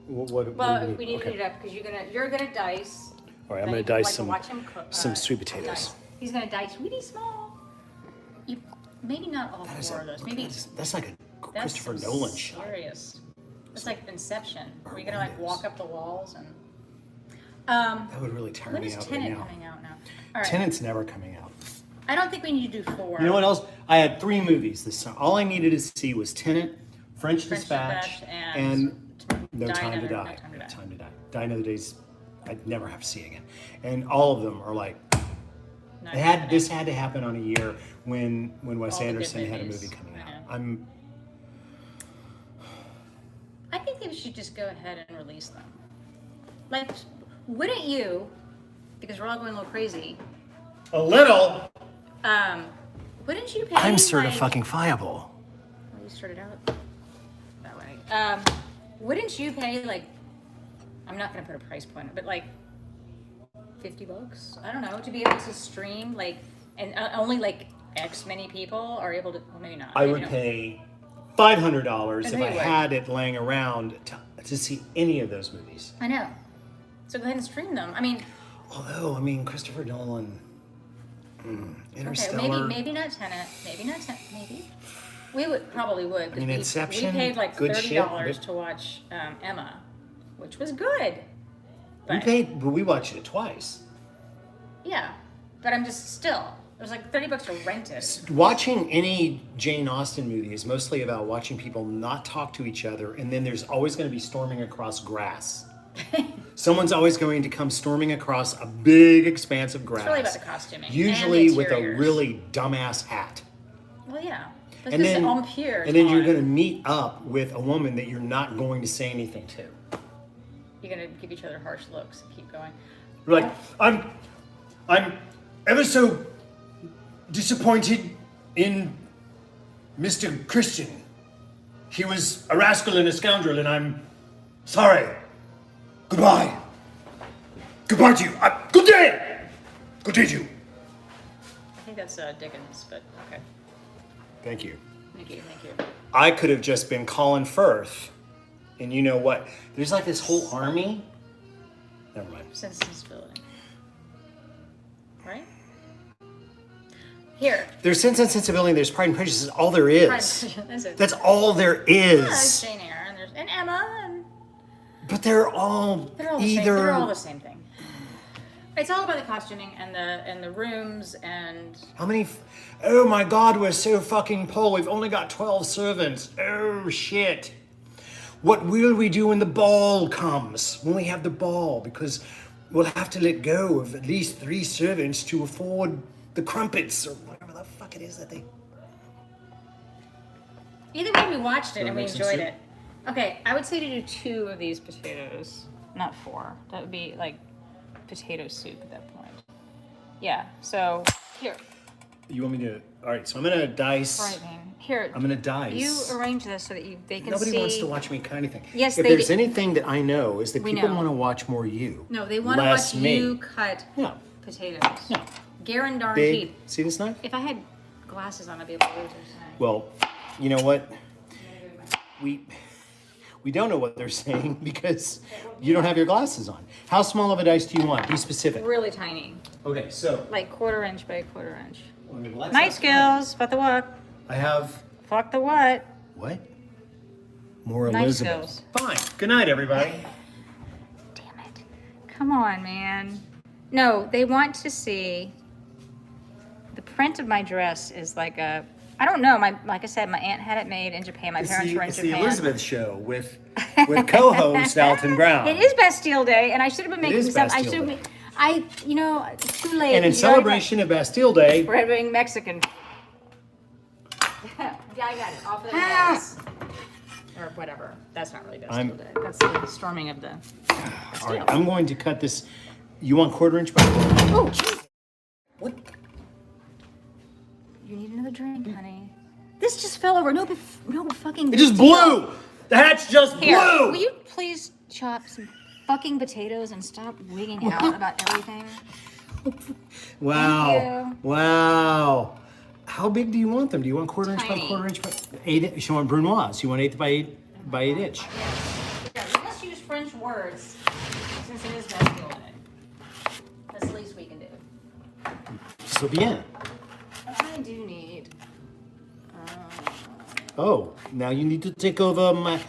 What Well, do you we need to heat it up because you're gonna dice. All right, I'm Then gonna you dice like to watch him cook, some sweet dice. potatoes. He's gonna dice really small. Maybe not all four of those. Maybe That's like a that's Christopher some Nolan shot. serious. It's like Inception. Where you're gonna like walk up the walls and. That would really turn When me is out Tenet right now. coming out now? All right. Tenet's never coming out. I don't think we need to do 4. You know what else? I had 3 movies this summer. All I needed to see was Tenet, French Dispatch, and No Time to Die. No Time to Die. Die Another Day's I'd never have to see again. And all of them are like, this had to happen on a year when Wes Anderson had a movie coming out. I think they should just go ahead and release them. Like, wouldn't you, because we're all going a little crazy. A little? Wouldn't you pay I'm certifiable. Well, you started out that way. Wouldn't you pay like, I'm not gonna put a price point, but like $50, I don't know, to be able to stream like, and only like X many people are able to, well maybe not. I would pay $500 if I had it laying around to see any of those movies. I know. So go ahead and stream them. I mean, although, Christopher Nolan, Interstellar. Okay, maybe not Tenet. Maybe. We probably would. Inception. We paid like $30 shit, to watch Emma, which was good. But, we watched it twice. Yeah, but I'm just still. It was like $30 to rent it. Watching any Jane Austen movie is mostly about watching people not talk to each other, and then there's always going to be storming across grass. Someone's always going to come storming across a big expanse of grass. It's really about the costuming. Usually and the with a really dumbass hat. Well, yeah. And then you're going to meet up with a woman that you're not going to say anything to. You're going to give each other harsh looks and keep going. Like, I'm ever so disappointed in Mr. Christian. He was a rascal and a scoundrel, and I'm sorry. Goodbye. Goodbye to you. Good day. Good day to you. I think that's Dickens, but okay. Thank you. Thank you. I could have just been Colin Firth, and you know what? There's like this whole army. Never mind. Sense and Sensibility. Right? Here. There's Sense and Sensibility, there's Pride and Prejudice. That's all there is. That's all there is. Yeah, there's Jane Eyre, and Emma, and... But they're all they're all the same thing. It's all about the costuming and the rooms and... How many... Oh my God, we're so fucking poor. We've only got 12 servants. Oh shit. What will we do when the ball comes? When we have the ball? Because we'll have to let go of at least 3 servants to afford the crumpets or whatever the fuck it is that they... Either way, we watched it and we enjoyed it. Okay, I would say to do 2 of these potatoes, not 4. That would be like potato soup at that point. Yeah, so here. You want me to... All right, so I'm going to dice... Frightening. Here. I'm going to dice. You arrange this so that they can see... Nobody wants to watch me cut anything. Yes, if there's anything that I know is that people know. Want to watch more you. No, they want to watch me. you cut potatoes. Yeah. Guaranteed. Big. See this knife? If I had glasses on, I'd be able to lose this knife. Well, you know what? We don't know what they're saying because you don't have your glasses on. How small of a dice do you want? Be specific. Really tiny. Okay, so... Like 1/4 inch by 1/4 inch. Well, Night skills. Fuck the what? I have... Fuck the what? What? More Night Elizabeth. skills. Fine. Good night, everybody. Damn it. Come on, man. No, they want to see... The print of my dress is like a... I don't know. Like I said, my aunt had it made in Japan. My parents were in Japan. It's the Elizabeth show with co-host Alton Brown. It is Bastille Day, and I should have been making some. I should have. Too late. And in celebration of Bastille Day, we're having Mexican. Yeah, I got it. Off of the heads. Or whatever. That's not really Bastille Day. That's the storming of the Bastille. All right, I'm going to cut this. You want 1/4 inch by 1/4? Oh, jeez. What? You need another drink, honey. This just fell over. No fucking. It just blew. The hatch just Here, blew. will you please chop some fucking potatoes and stop wigging out about everything? Wow. Wow. How big do you want them? Do you want quarter inch by Tiny. quarter inch by 8? You want brunoise? You want 8 by 8 inch? Yes. Yeah, we must use French words since it is Bastille Day. That's the least we can do. So bien. I do need. Oh, now you need to take over my.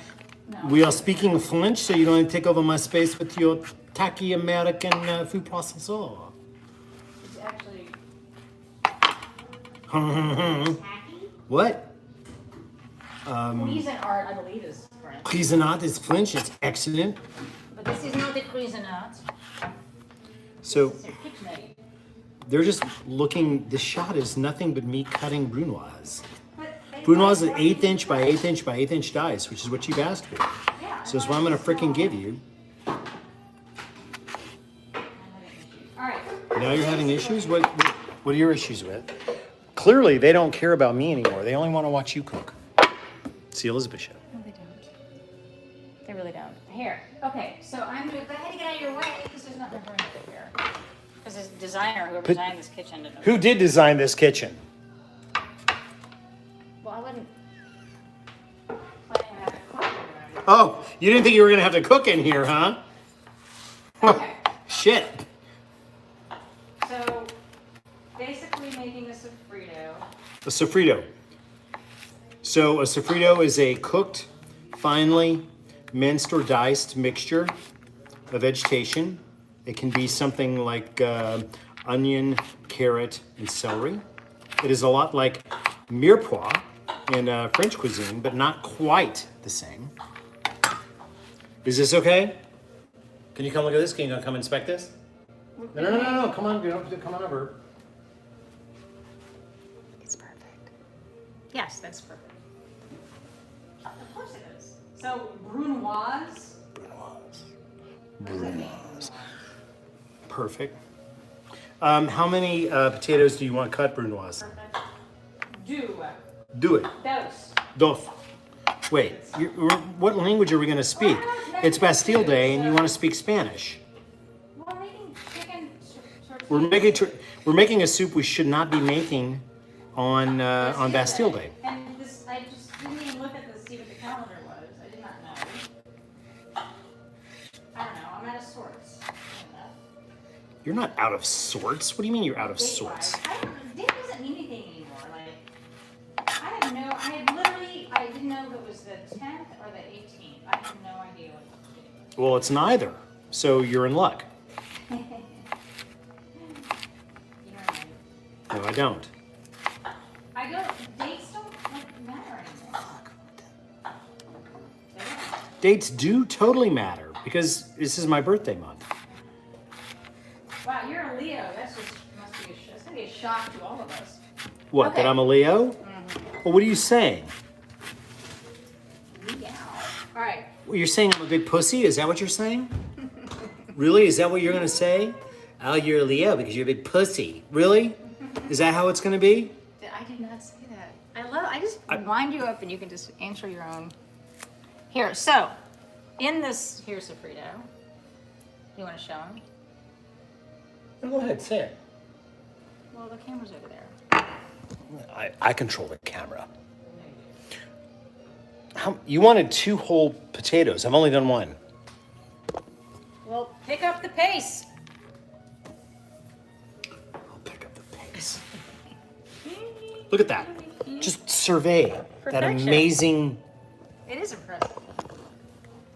No. We are speaking French, so you don't take over my space with your tacky American food processor. It's actually What? tacky. Cuisinart, I believe, is French. Cuisinart is French. It's excellent. But this is not the Cuisinart. So It's a KitchenAid. they're just looking. This shot is nothing but me cutting brunoise. But they Brunoise is might- 1/8 inch by 1/8 inch by 1/8 inch dice, which is what you've asked for. Yeah, So it's what I'm gonna frickin' give you. All right. Now you're having issues? What are your issues with? Clearly, they don't care about me anymore. They only want to watch you cook. It's the Elizabeth show. No, they don't. They really don't. Here. Okay, so I'm gonna go ahead and get out of your way because there's nothing for me to do here. Because this designer, whoever designed this kitchen, didn't know. Who did design this kitchen? Well, I wasn't planning on having a cook around. Oh, you didn't think you were gonna have to cook in here, huh? Okay. Shit. So basically making a sofrito. A sofrito. So a sofrito is a cooked, finely minced or diced mixture of vegetation. It can be something like onion, carrot, and celery. It is a lot like mirepoix in French cuisine, but not quite the same. Is this okay? Can you come look at this? Can you come inspect this? No. Come on, come on over. It's perfect. Yes, that's perfect. Of course it is. So brunoise. Brunoise. Perfect. How many potatoes do you want cut, brunoise? Perfect. Do it. Dose. Dos. Wait, what language are we going to speak? It's Bastille Day, and you want to speak Spanish. We're making chicken We're making a soup we should not be making on Bastille Day. And this, I just didn't even look at the see what the calendar was. I did not know. I don't know. I'm out of sorts. You're not out of sorts. What do you mean you're out of Date-wise. sorts? Date doesn't mean anything anymore. Like, I didn't know if it was the 10th or the 18th. I have no idea what to do. Well, it's neither. So you're in luck. You know what I mean? No, I don't. Dates don't matter anymore. They don't. Dates do totally matter because this is my birthday month. Wow, you're a Leo. That's gonna be a shock to all of us. What, Okay. that I'm a Leo? Well, what are you saying? Leo. All right. Well, you're saying I'm a big pussy? Is that what you're saying? Really? Is that what you're going to say? Oh, you're a Leo because you're a big pussy. Really? Is that how it's going to be? I did not say that. I just wind you up and you can just answer your own. Here, so in this here sofrito, you want to show him? Go ahead, say it. Well, the camera's over there. I control the camera. You wanted 2 whole potatoes. I've only done 1. Well, pick up the pace. I'll pick up the pace. Look at that. Just survey that Perfection. amazing... It is impressive.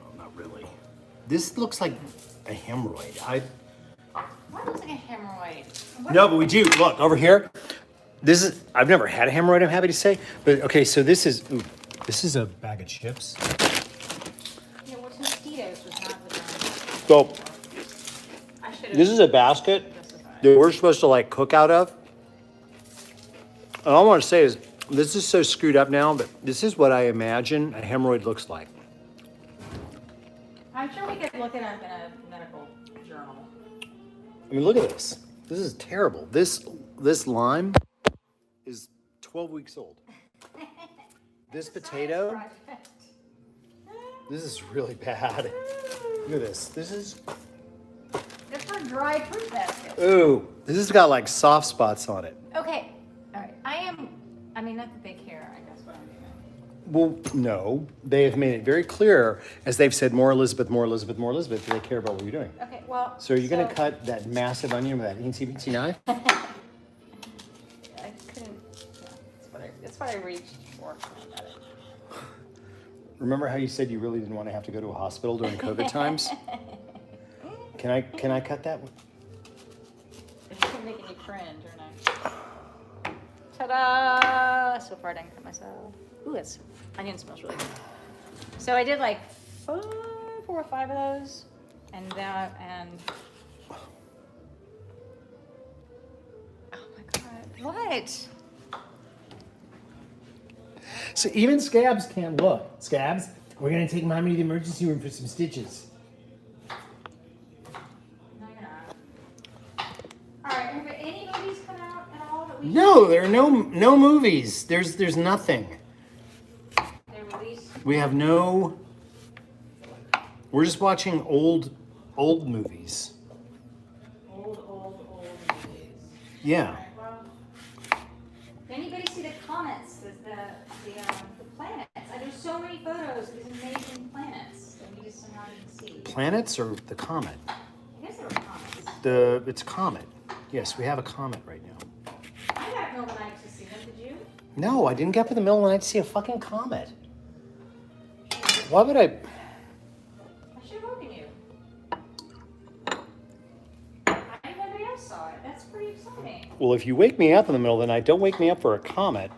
Oh, not really. This looks like a hemorrhoid. What looks like a hemorrhoid? No, but we do. Look, over here. I've never had a hemorrhoid, I'm happy to say. But, okay, so this is a bag of chips. Yeah, what's mosquitoes was not the So, I should have this is a basket specified. that we're supposed to, like, cook out of. And all I want to say is, this is so screwed up now, but this is what I imagine a hemorrhoid looks like. I'm sure we could look it up in a medical journal. I mean, look at this. This is terrible. This lime is 12 weeks old. This potato, Project. this is really bad. Look at this. This is, It's for dry fruit basket. ooh, this has got like soft spots on it. Okay, all right. I am I mean, not that they care, I guess, what I'm doing. Well, no, they have made it very clear, as they've said, more Elizabeth, more Elizabeth, more Elizabeth, they care about what you're doing. Okay, well. So are you going to cut that massive onion with that teensy-weensy knife? I couldn't, yeah, that's what I reached for. I got it. Remember how you said you really didn't want to have to go to a hospital during COVID times? Can I cut that? It's making you cringe, aren't I? Ta-da! So far I didn't cut myself. Ooh, this onion smells really good. So I did like 4 or 5 of those, and that, and oh my god, what? So even Scabs can't look. Scabs, we're gonna take mommy to the emergency room for some stitches. No, you're not. All right, have any movies come out at all that we? No, there are no movies. There's nothing. They released. We have no. We're just watching old movies. Old movies. Yeah. All right, well, did anybody see the comments? The planets. There's so many photos of these amazing planets that we just somehow didn't see. Planets or the comet? I guess they were comets. It's a comet. Yes, we have a comet right now. I got no night to see them. Did you? No, I didn't get up in the middle of the night to see a fucking comet. Why would I? I should have woken you. I didn't know nobody else saw it. That's pretty exciting. Well, if you wake me up in the middle of the night, don't wake me up for a comet.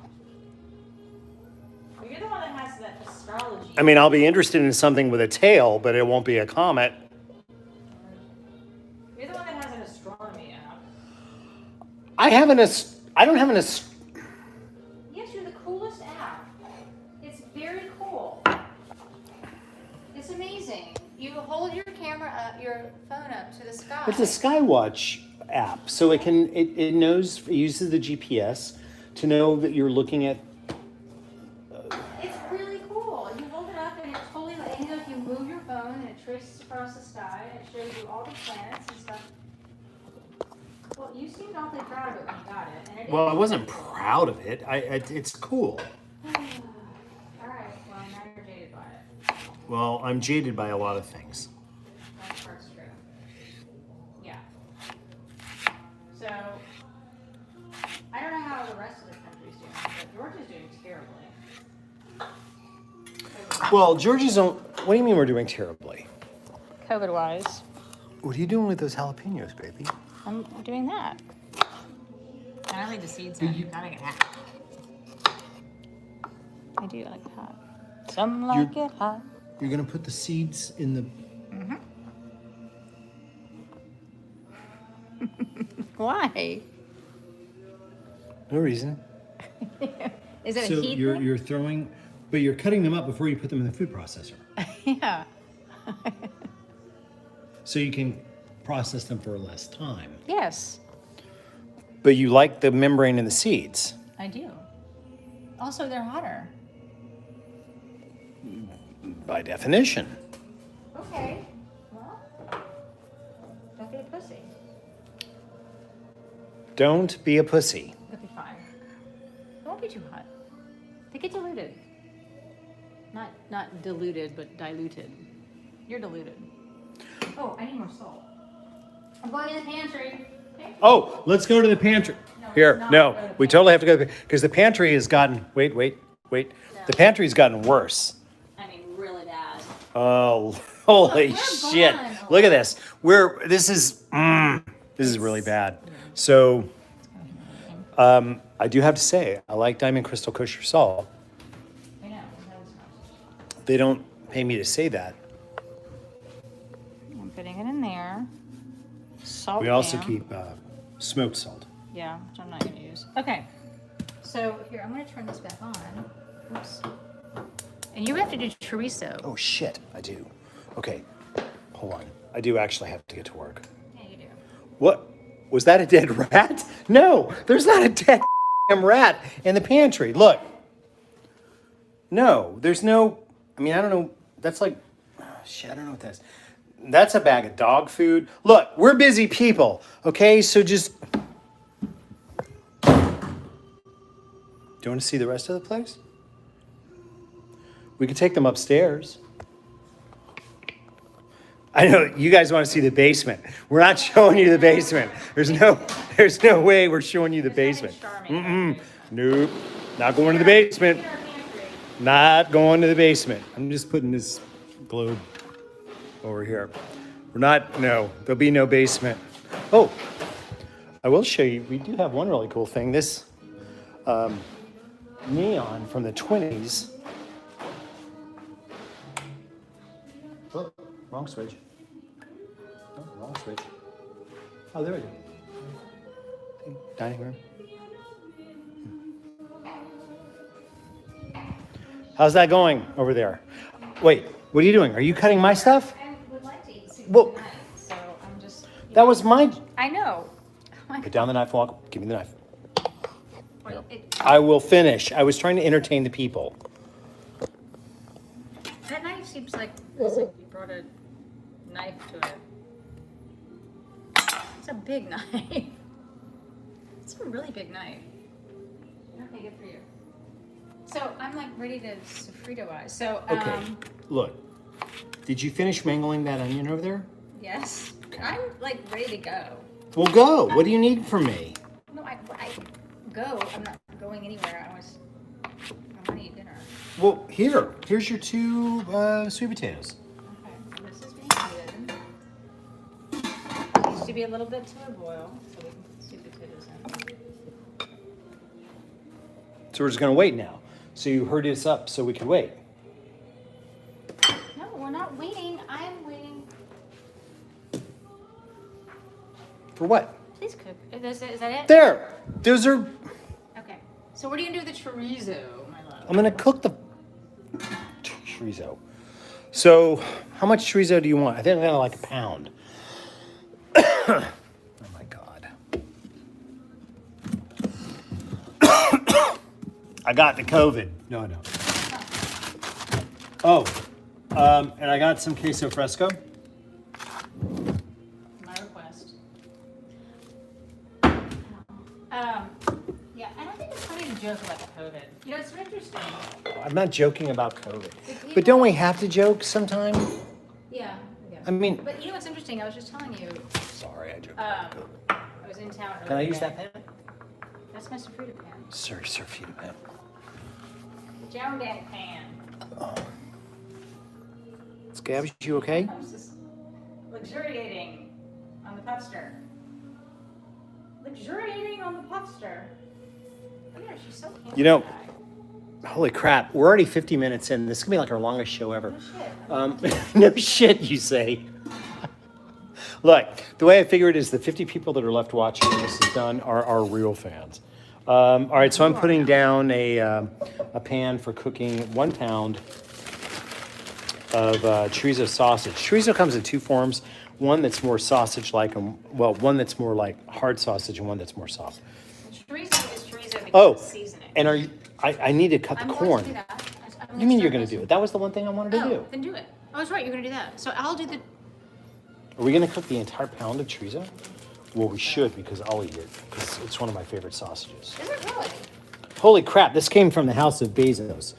Well, you're the one that has that astrology. I mean, I'll be interested in something with a tail, but it won't be a comet. You're the one that has an astronomy app. I don't have an Yes, you're the coolest app. It's very cool. It's amazing. You hold your camera up, your phone up to the sky. It's a Skywatch app, so it uses the GPS to know that you're looking at. It's really cool. You hold it up and it totally, if you move your phone and it traces across the sky and it shows you all the planets and stuff. Well, you seemed awfully proud of it when you got it. And it Well, I is wasn't really cool. proud of it. It's cool. All right. Well, now you're jaded by it. Well, I'm jaded by a lot of things. That part's true. Yeah. So, I don't know how the rest of the country's doing, but Georgia's doing terribly. Well, Georgie's own. What do you mean we're doing terribly? COVID-wise, What are you doing with those jalapenos, baby? I'm doing that. And I leave the seeds in. Gotta get hot. I do like it hot. Some like it hot. You're gonna put the seeds in the. Why? No reason. Is it So a heat you're thing? you're throwing, but you're cutting them up before you put them in the food processor, Yeah. so you can process them for less time. Yes, But you like the membrane in the seeds. I do. Also, they're hotter. By definition. Okay. Well, don't be a pussy. Don't be a pussy. It'll be fine. It won't be too hot. They get diluted. Not diluted, but diluted. You're diluted. Oh, I need more salt. I'm going to the pantry. Okay? Oh, let's go to the pantry. No, Here, let's not no, go to the we totally have to go because the pantry has gotten. Wait. No. The pantry's gotten worse. I mean, really bad. Oh, holy we're shit! gone. Look at this. This is really bad. So, I do have to say, I like Diamond Crystal Kosher salt. I know. That was hot. They don't pay me to say that. I'm putting it in there. Salt. We also pan. keep smoked salt. Yeah, which I'm not going to use. Okay. So here, I'm going to turn this back on. Oops. And you have to do chorizo. Oh shit, I do. Okay, hold on. I do actually have to get to work. Yeah, you do. What? Was that a dead rat? No, there's not a dead rat in the pantry. Look. No, there's no. I mean, I don't know. That's like. Oh, shit, I don't know what that is. That's a bag of dog food. Look, we're busy people, okay? So just. Do you want to see the rest of the place? We could take them upstairs. I know you guys want to see the basement. We're not showing you the basement. There's no way we're showing you the basement. Nope. Not going to the basement. Not going to the basement. I'm just putting this globe over here. No, there'll be no basement. Oh, I will show you. We do have one really cool thing. This neon from the 20s. Oh, wrong switch. Oh, wrong switch. Oh, there we go. Dining room. How's that going over there? Wait, what are you doing? Are you cutting my stuff? I would like to eat soup Well, tonight, so I'm just. That was my. I know. Put down the knife, walk. Give me the knife. Well, I will finish. I was trying to entertain the people. that knife seems like it's like you brought a knife to it. It's a big knife. It's a really big knife. Okay, good for you. So I'm like ready to sofrito-ize. So Okay, look. Did you finish mangling that onion over there? yes, I'm like ready to go. Well, go. What do you need from me? No, I go. I'm not going anywhere. I want to eat dinner. Well, here's your 2 sweet potatoes. Okay, this is being good. It needs to be a little bit to a boil, so we can put the sweet potatoes in. So we're just gonna wait now. So you hurried us up so we could wait. No, we're not waiting. I'm waiting. For what? Please cook. Is that it? There. Those are. Okay. So what are you gonna do with the chorizo, my love? I'm gonna cook the chorizo. So, how much chorizo do you want? I think I'm gonna like a pound. Oh my god. I got the COVID. No. Oh, and I got some queso fresco. My request. Yeah, I don't think it's funny to joke about the COVID. You know, it's interesting. I'm not joking about COVID, but don't we have to joke sometime? Yeah. I mean, But you know what's interesting? I was just telling you. sorry, I joked. I was in town. Can I earlier use today. that pen? That's my sofrito pan. Sir, feed pen. Joan Dad pan. Scabs, you okay? I was just luxuriating on the puffster. Luxuriating on the puffster. Look at her, she's so handsome. You know, holy crap, we're already 50 minutes in. This is gonna be like our longest show ever. No shit. No shit, you say. Look, the way I figure it is the 50 people that are left watching when this is done are real fans. All right, so I'm putting down a pan for cooking 1 pound of chorizo sausage. Chorizo comes in 2 forms. One that's more sausage-like, one that's more like hard sausage, and one that's more soft. Chorizo is chorizo because Oh, it's seasoning. and are you? I need to cut the I'm corn. going to do that. You mean you're going to do it? That was the one thing I wanted to Oh, do. then do it. I was right, you're going to do that. So I'll do the... Are we going to cook the entire pound of chorizo? Well, we should because I'll eat it because it's one of my favorite sausages. Is it really? Holy crap! This came from the house of Bezos.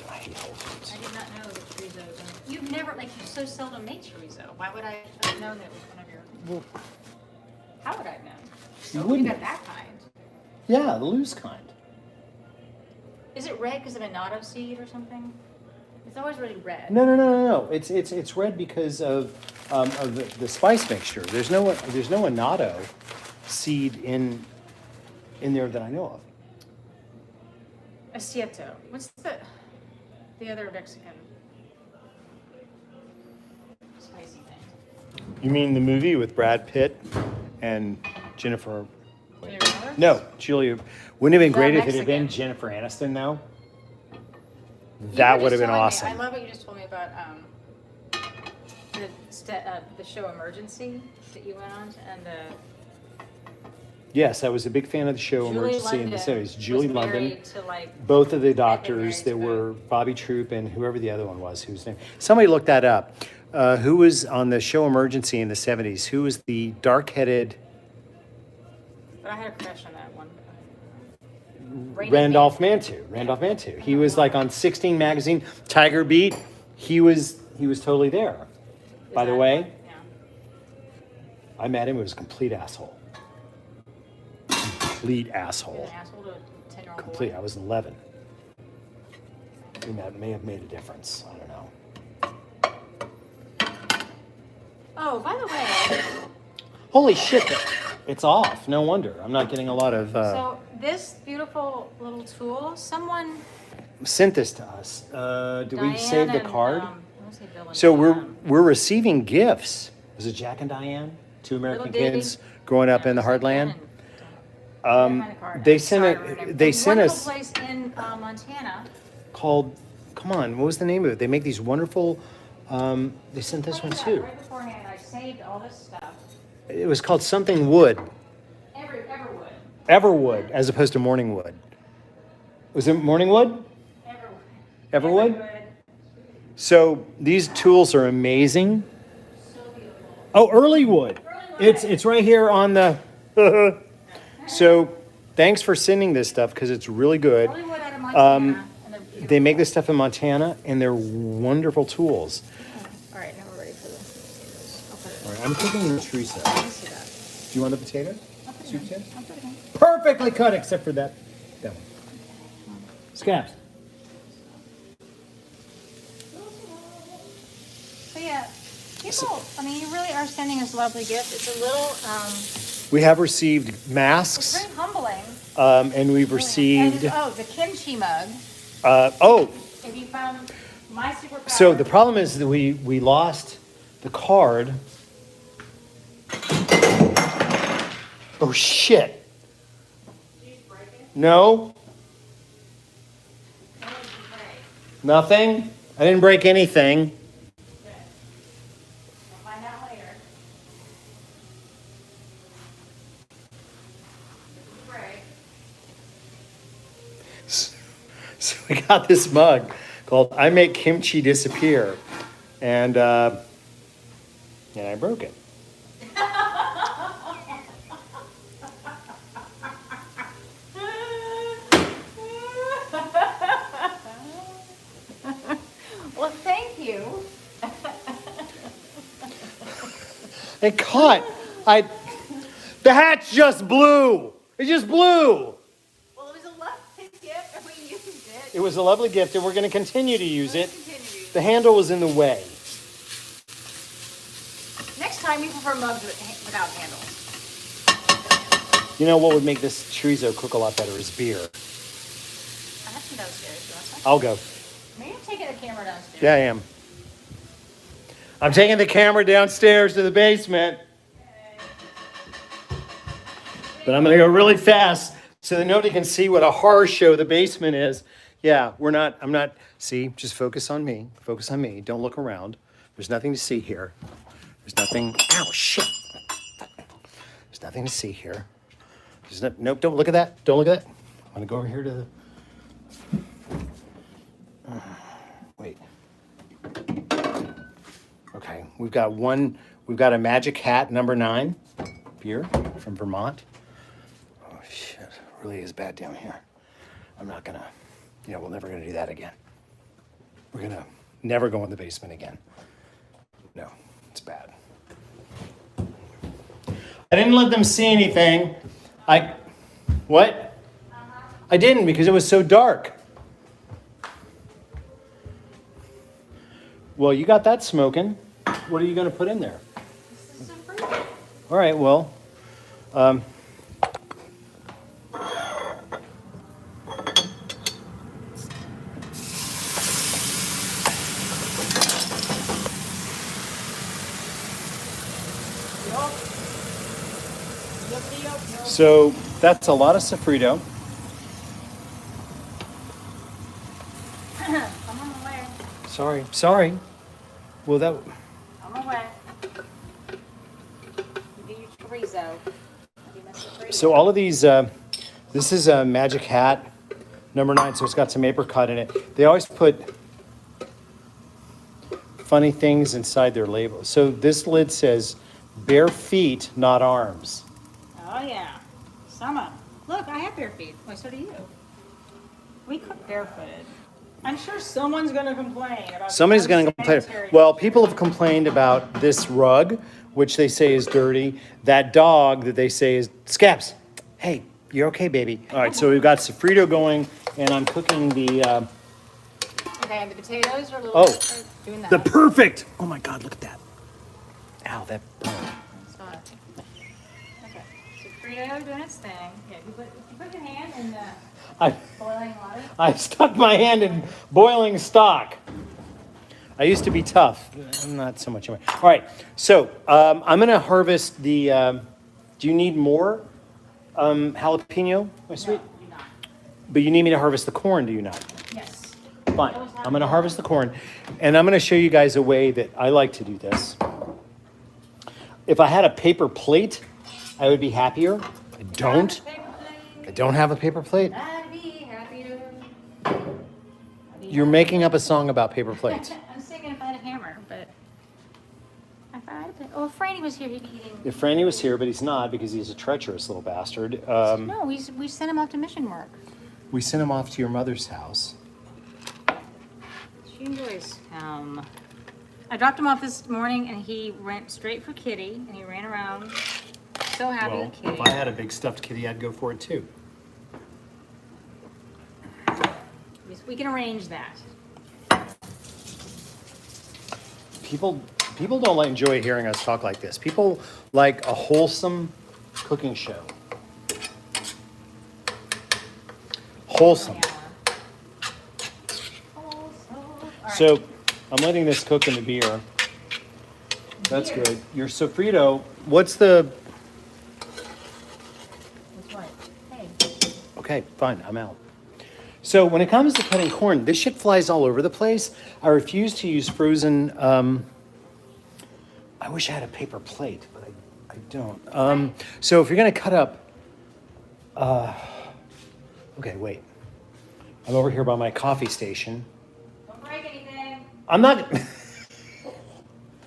I hate Whole Foods. I did not know that chorizo was in... You've never, like, you so seldom make chorizo. Why would I have known that it was one of your... Well, How would I have known? You You wouldn't got have. that kind. Yeah, the loose kind. Is it red because of annatto seed or something? It's always really red. No. It's red because of the spice mixture. There's no annatto seed in there that I know of. Acieto. What's the other Mexican spicy thing? You mean the movie with Brad Pitt and Jennifer? Julia Roberts? No, Julia. Wouldn't it have been great if it had been Mexican. Jennifer Aniston, though? You That were would have just been telling me- awesome. I love what you just told me about the show Emergency that you went on, and Yes, I was a big fan of the show Julie Emergency in the London series. Julie was London. married to, like, Both of the married doctors to that the- were Bobby Troop and whoever the other one was, whose name. Somebody looked that up. Who was on the show Emergency in the 70s? Who was the dark-headed? But I had a crush on that one. Randolph Mantu. He was like on 16 magazine, Tiger Beat. He was totally there. By the way, I met him. He was a complete asshole. Complete asshole. An asshole to a 10-year-old Complete. boy. I was 11. And that may have made a difference. I don't know. Oh, by the way, Holy shit! It's off. No wonder. I'm not getting a lot of. so this beautiful little tool, someone. Sent this to us. Did we Diane save the and, card? I wanna say Bill and So Diane. we're receiving gifts. Was it Jack and Diane? Two American Little Diddy. kids growing up in the It was like heartland. Diane and- What kind of card? They I'm sent sorry, it. Renee. They There's sent one us little place in Montana. called. Come on, what was the name of it? They make these wonderful. They sent this one too. Right beforehand, I saved all this stuff. It was called something wood. Everwood. Everwood, as opposed to Morningwood. Was it Morningwood? Everwood? So these tools are amazing. So beautiful. Oh, Earlywood. It's right here on the. So thanks for sending this stuff because it's really good. Hollywood out of Montana. And they're beautiful. They make this stuff in Montana and they're wonderful tools. All right, now we're ready for this. I'll put it in. All right, I'm cooking the chorizo. Let me see that. Do you want the potato? I'll put it Sweet in. potato? I'll put it in. Perfectly cut except for that one. Scabs. So yeah, people, I mean, you really are sending us a lovely gift. It's a little, We have received it's masks very humbling. and we've received. And, oh, the kimchi mug. Oh, If you found my superpower. so the problem is that we lost the card. Oh shit! Did you break it? No, What did you break? nothing. I didn't break anything. Good. We'll find out later. What did you break? So we got this mug called "I Make Kimchi Disappear," and I broke it. Well, thank you. It caught. The hatch just blew. It just blew. Well, it was a lovely gift and we used it. It was a lovely gift, and we're going to continue to use it. Continue. The handle was in the way. Next time you prefer mugs without handles. You know what would make this chorizo cook a lot better is beer. I have some downstairs. You want some? I'll go. Maybe I'm taking the camera downstairs. Yeah, I am. I'm taking the camera downstairs to the basement. But I'm going to go really fast so that nobody can see what a horror show the basement is. Yeah, I'm not, see, just focus on me. Focus on me. Don't look around. There's nothing to see here. There's nothing, ow, shit. There's nothing to see here. Nope, don't look at that. Don't look at that. I'm going to go over here to the, wait. Okay, we've got a Magic Hat #9 beer from Vermont. Oh shit, it really is bad down here. I'm not gonna, we're never gonna do that again. We're gonna never go in the basement again. No, it's bad. I didn't let them see anything. What? I didn't because it was so dark. Well, you got that smoking. What are you going to put in there? This is some fruit. All right, well, so that's a lot of sofrito. I'm on my way. Sorry. Well, that. On my way. You do your chorizo. You miss the chorizo. So all of these, this is a Magic Hat #9, so it's got some apricot in it. They always put funny things inside their label. So this lid says, bare feet, not arms. Oh yeah. Summer. Look, I have bare feet. Why, so do you. We cook barefooted. I'm sure someone's gonna complain about. Somebody's going to complain. unsanitary- Well, people have complained about this rug, which they say is dirty. That dog that they say is Scabs. Hey, you're okay, baby. All right, so we've got sofrito going, and I'm cooking the Okay, and the potatoes are a little. Oh, are doing that. the perfect. Oh my God, look at that. Ow, that burned. Okay, so Frito doing its thing. Yeah, you put your hand in the I boiling water. I stuck my hand in boiling stock. I used to be tough. I'm not so much. All right, so I'm gonna harvest the. Do you need more jalapeno, my sweet? No, you're not. But you need me to harvest the corn, do you not? Yes. Fine. I'm gonna harvest the corn, and I'm gonna show you guys a way that I like to do this. If I had a paper plate, I would be happier. I don't. I don't have a paper plate. I'd be happy to. You're making up a song about paper plates. I'm singing if I had a hammer, but if I had a. Oh, if Franny was here, he'd be eating. If Franny was here, but he's not because he's a treacherous little bastard. No, we sent him off to mission work. We sent him off to your mother's house. She enjoys him. I dropped him off this morning, and he went straight for Kitty, and he ran around, so happy Well, with Kitty. if I had a big stuffed kitty, I'd go for it too. We can arrange that. People don't like enjoy hearing us talk like this. People like a wholesome cooking show. Wholesome. So I'm letting this cook in the beer. That's Beer. good. Your sofrito, what's the... That's right. Hey. Okay, fine, I'm out. So when it comes to cutting corn, this shit flies all over the place. I refuse to use frozen... I wish I had a paper plate, but I don't. So if you're gonna cut up... okay, wait. I'm over here by my coffee station. Don't break anything. I'm not...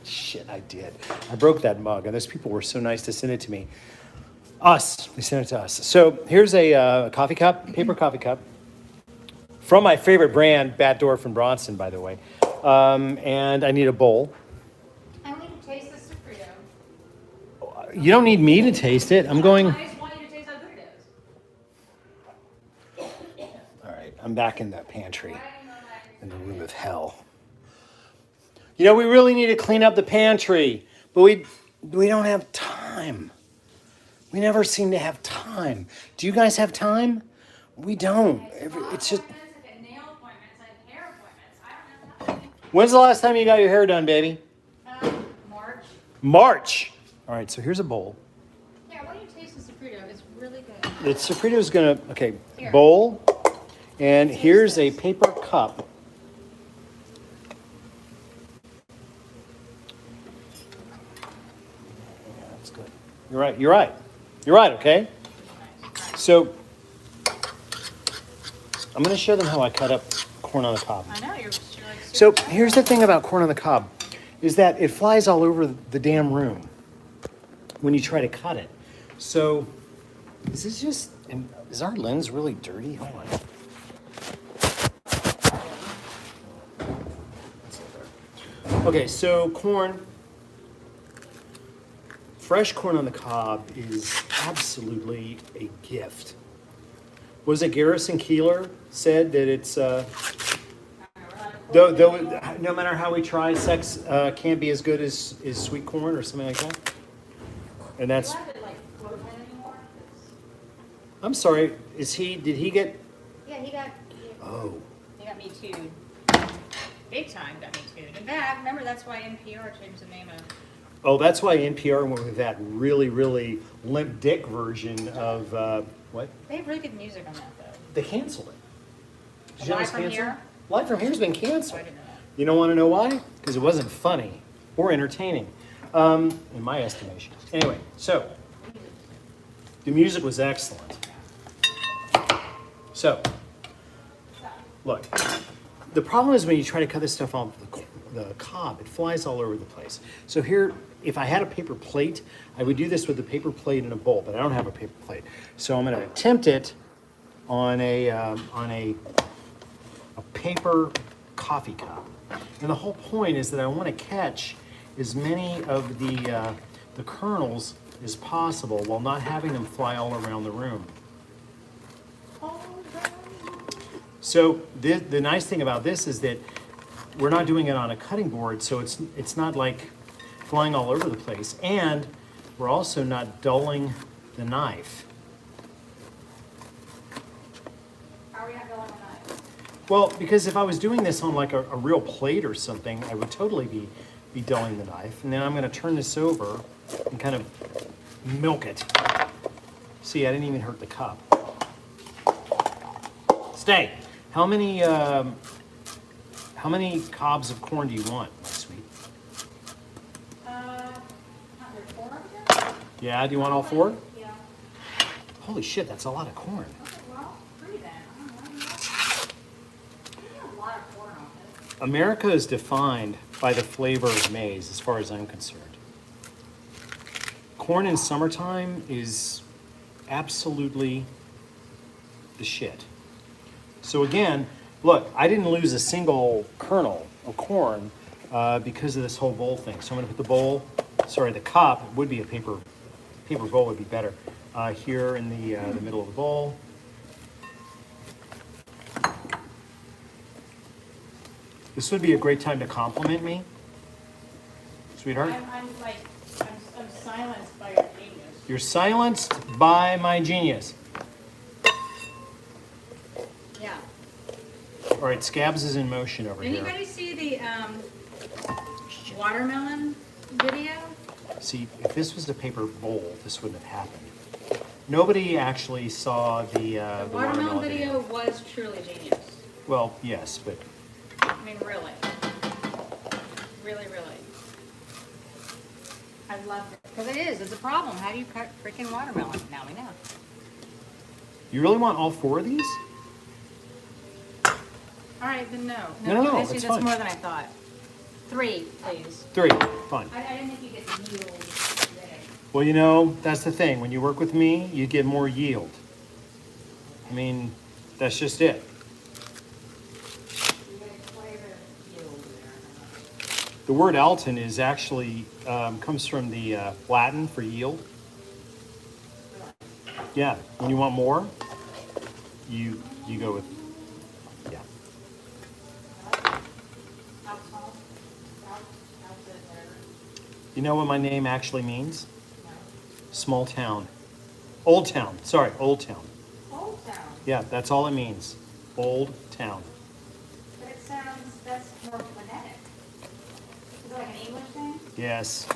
Shit, I did. I broke that mug, and those people were so nice to send it to me. They sent it to us. So here's a coffee cup, paper coffee cup, from my favorite brand, Batdorf and Bronson, by the way. And I need a bowl. I need to taste the sofrito. You don't need me to taste it. I'm going... I just want you to taste how good it is. All right, I'm back in the pantry, in the room of hell. You know, we really need to clean up the pantry, but we don't have time. We never seem to have time. Do you guys have time? We don't. It's just... Nail appointments and hair appointments. I don't have time. When's the last time you got your hair done, baby? March. March. All right, so here's a bowl. Yeah, why don't you taste the sofrito? It's really good. The sofrito's gonna, okay, Here. bowl, and here's a paper cup. Yeah, that's good. You're right, you're right. You're right, okay? So, I'm gonna show them how I cut up corn on the cob. I know, you're like So super- here's the thing about corn on the cob, is that it flies all over the damn room when you try to cut it. So is our lens really dirty? Hold on. Okay, so corn, fresh corn on the cob is absolutely a gift. Was it Garrison Keillor said that it's, though, no matter how we try, sex can't be as good as sweet corn or something like that? And that's, Do you have it, like, quote pen anymore? I'm sorry, did he get, Yeah, he got me too. Big time got me too. In fact, remember that's why NPR changed the name of. oh, that's why NPR went with that really, really limp dick version of, what? They have really good music on that though. They canceled it. Did you know Live it's from canceled? Here? Live from Here's been Oh, canceled. I didn't know that. You don't want to know why? Because it wasn't funny or entertaining, in my estimation. Anyway, so the music was excellent. So, look, the problem is when you try to cut this stuff off the cob, it flies all over the place. So here, if I had a paper plate, I would do this with a paper plate and a bowl, but I don't have a paper plate. So I'm going to attempt it on a paper coffee cup. And the whole point is that I want to catch as many of the kernels as possible while not having them fly all around the room. So the nice thing about this is that we're not doing it on a cutting board, so it's not like flying all over the place, and we're also not dulling the knife. How are we not going the knife? Well, because if I was doing this on like a real plate or something, I would totally be dulling the knife. And then I'm going to turn this over and kind of milk it. See, I didn't even hurt the cup. Stay. How many cobs of corn do you want, my sweet? Not there 4 over there? Yeah, do you want all 4? Yeah. Holy shit, that's a lot of corn. Okay, well, 3 then. I don't know. A lot of corn on it. America is defined by the flavor of maize, as far as I'm concerned. Corn in summertime is absolutely the shit. So again, look, I didn't lose a single kernel of corn because of this whole bowl thing. So I'm gonna put the cup, it would be a paper bowl would be better, here in the middle of the bowl. This would be a great time to compliment me, sweetheart. I'm silenced by your genius. You're silenced by my genius. Yeah. All right, Scabs is in motion over here. Anybody see the watermelon video? See, if this was a paper bowl, this wouldn't have happened. Nobody actually saw the Watermelon video was truly genius. Well, yes, but I mean, really. Really, really. I loved it. Because it is. It's a problem. How do you cut freaking watermelon? Now we know. you really want all 4 of these? All right, then no. No, That's it's fine. more than I thought. 3, please. 3, fine. I didn't think you get the yield today. Well, you know, that's the thing. When you work with me, you get more yield. I mean, that's just it. You get a flavor yield there. The word Alton is actually, comes from the Latin for yield. Yeah, when you want more, you go with, yeah. You know what my name actually means? Small town. Old town, sorry, old town. Old Town. Yeah, that's all it means. Old town. But it sounds, that's more phonetic. Is it like an English thing? Yes.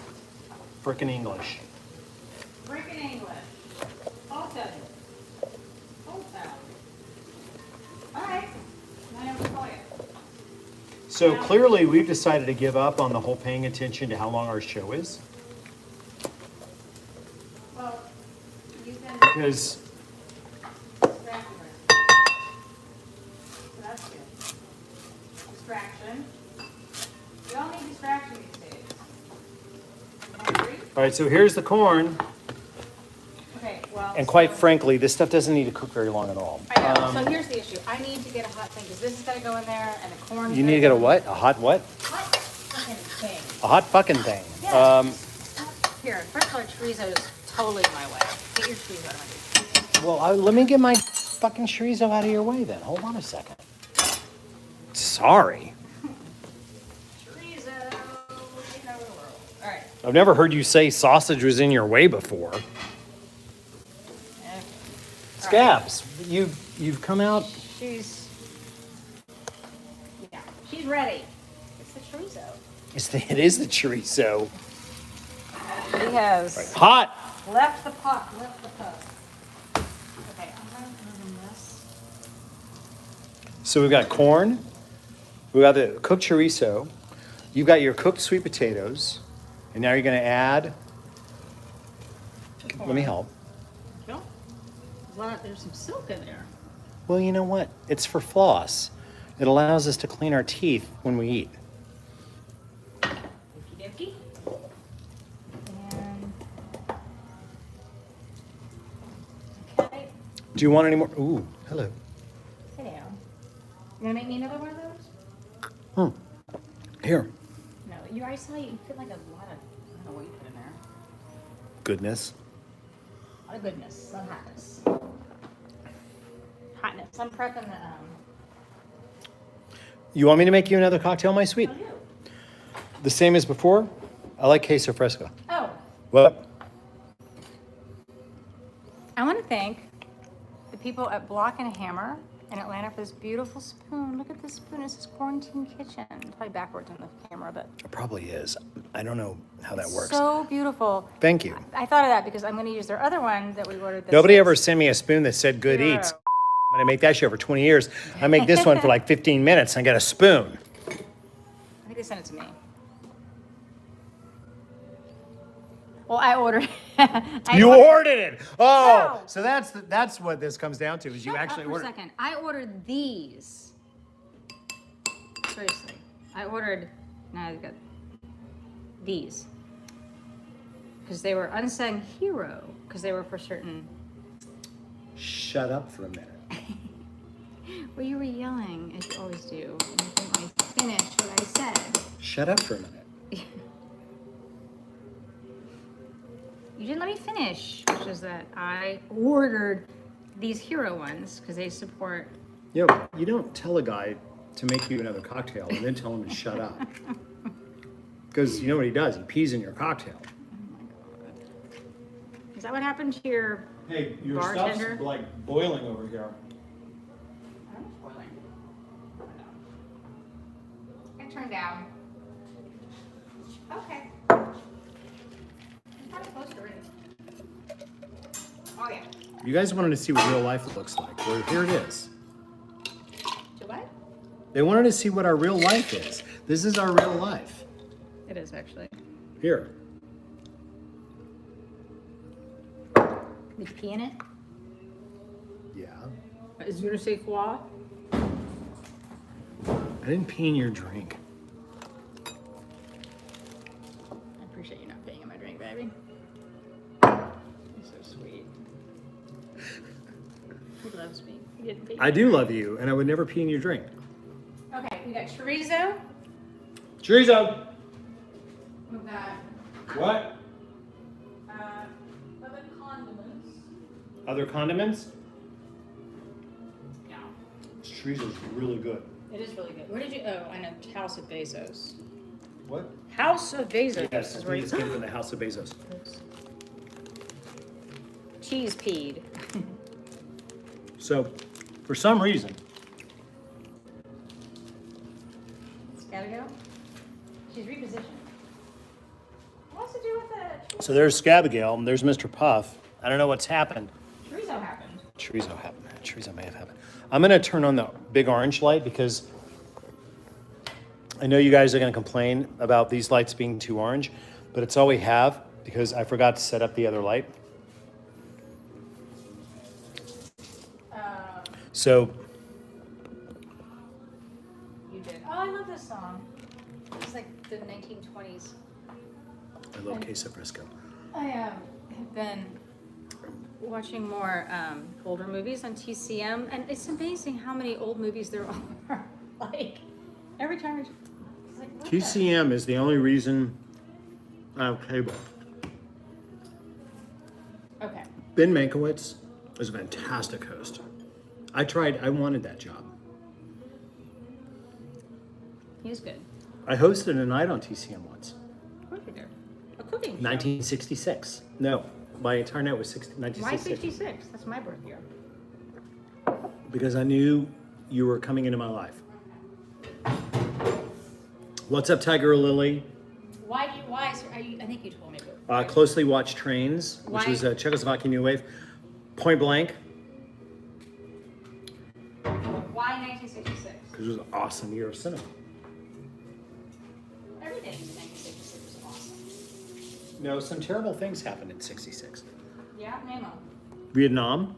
Frickin' English. Freaking English. I'll tell you. Old Town. All right. I know what to call you. So clearly, we've decided to give up on the whole paying attention to how long our show is. Well, you can Because, distract me. So that's good. Distraction. We all need distraction these days. Hungry? all right, so here's the corn. Okay, well. And quite so- frankly, this stuff doesn't need to cook very long at all. I know. So here's the issue. I need to get a hot thing because this has got to go in there and the corn. You need to get a what? A hot what? Hot fucking thing. A hot fucking thing. Yeah. Here, first of all, chorizo is totally my way. Get your chorizo out of my way. Well, let me get my fucking chorizo out of your way then. Hold on a second. Sorry. Chorizo, you know the world. All right. I've never heard you say sausage was in your way before. Okay. Scabs, you've come out. She's ready. It's the chorizo. It is the chorizo. He has Hot. left the pot. Okay, I'm going to move this. So we've got corn. We've got the cooked chorizo. You've got your cooked sweet potatoes. And now you're going to add. Let me help. There's some silk in there. Well, you know what? It's for floss. It allows us to clean our teeth when we eat. Okie dokie. And okay. Do you want any more? Ooh, hello. Sit down. You gonna make me another one of those? Here. No, you already saw you put like a lot of, I don't know what you put in there. Goodness. A lot of goodness, some hotness. Hotness. I'm prepping the, You want me to make you another cocktail, my sweet? oh, you. The same as before? I like queso fresco. Oh, What? I want to thank the people at Block and Hammer in Atlanta for this beautiful spoon. Look at this spoon. It says Quarantine Quitchen. It's probably backwards on the camera, but It probably is. I don't know how that works. so beautiful. Thank you. I thought of that because I'm going to use their other one that we ordered. that Nobody says ever sent me a spoon that said good Hero. eats. I'm gonna make that shit for 20 years. I make this one for like 15 minutes and I got a spoon. I think they sent it to me. Well, I ordered. You ordered it. Oh, No. so that's what this comes down to is you Shut actually up for ordered. a second. I ordered these. Seriously, I ordered. Now I've got these because they were unsung hero because they were for certain. Shut up for a minute. Well, you were yelling as you always do, and you didn't let me finish what I said. Shut up for a minute. You didn't let me finish, which is that I ordered these hero ones because they support. Yo, you don't tell a guy to make you another cocktail and then tell him to shut up. Because you know what he does? He pees in your cocktail. Oh my god! Is that what happened to your? Hey, your Bartender? stuff's like boiling over here. I'm spoiling. I turned down. Okay. I'm close to ready. Oh yeah. You guys wanted to see what real life looks like. Well, here it is. To what? They wanted to see what our real life is. This is our real life. It is actually. Here. Did you pee in it? Yeah. Is you say quoi? I didn't pee in your drink. I appreciate you not peeing in my drink, baby. You're so sweet. He loves me. He didn't pee. I do love you, and I would never pee in your drink. Okay, we got chorizo. Chorizo! We've got What? other condiments. Other condiments? Yeah. Chorizo's really good. It is really good. Where did you? Oh, I know. House of Bezos. What? House of Bezos. Yes, is I where think you it's came from the House of Bezos. cheese peed. So, for some reason, It's gotta go. She's repositioned. What's to do with the so there's Scabigail, and there's Mr. Puff. I don't know what's happened. chorizo happened? Chorizo happened. Chorizo may have happened. I'm gonna turn on the big orange light because I know you guys are gonna complain about these lights being too orange, but it's all we have because I forgot to set up the other light. So You did. Oh, I love this song. It's like the 1920s. I love queso fresco. I have been watching more older movies on TCM, and it's amazing how many old movies there are. Like every time it's like what the- TCM is the only reason I have cable. Okay. Ben Mankiewicz is a fantastic host. I wanted that job. He's good. I hosted a night on TCM once. Of course you do. A cooking show. 1966. No, my entire night was Why 1966. 66? That's my birth year. Because I knew you were coming into my life. What's up, Tiger Lily? Why? I think you told me. But Closely Watched Trains, which Why- was a Czechoslovakian New Wave. Point Blank, why 1966? because it was an awesome year of cinema. Everything in 1966 was awesome. No, some terrible things happened in 66. Yeah, name 'em. Vietnam?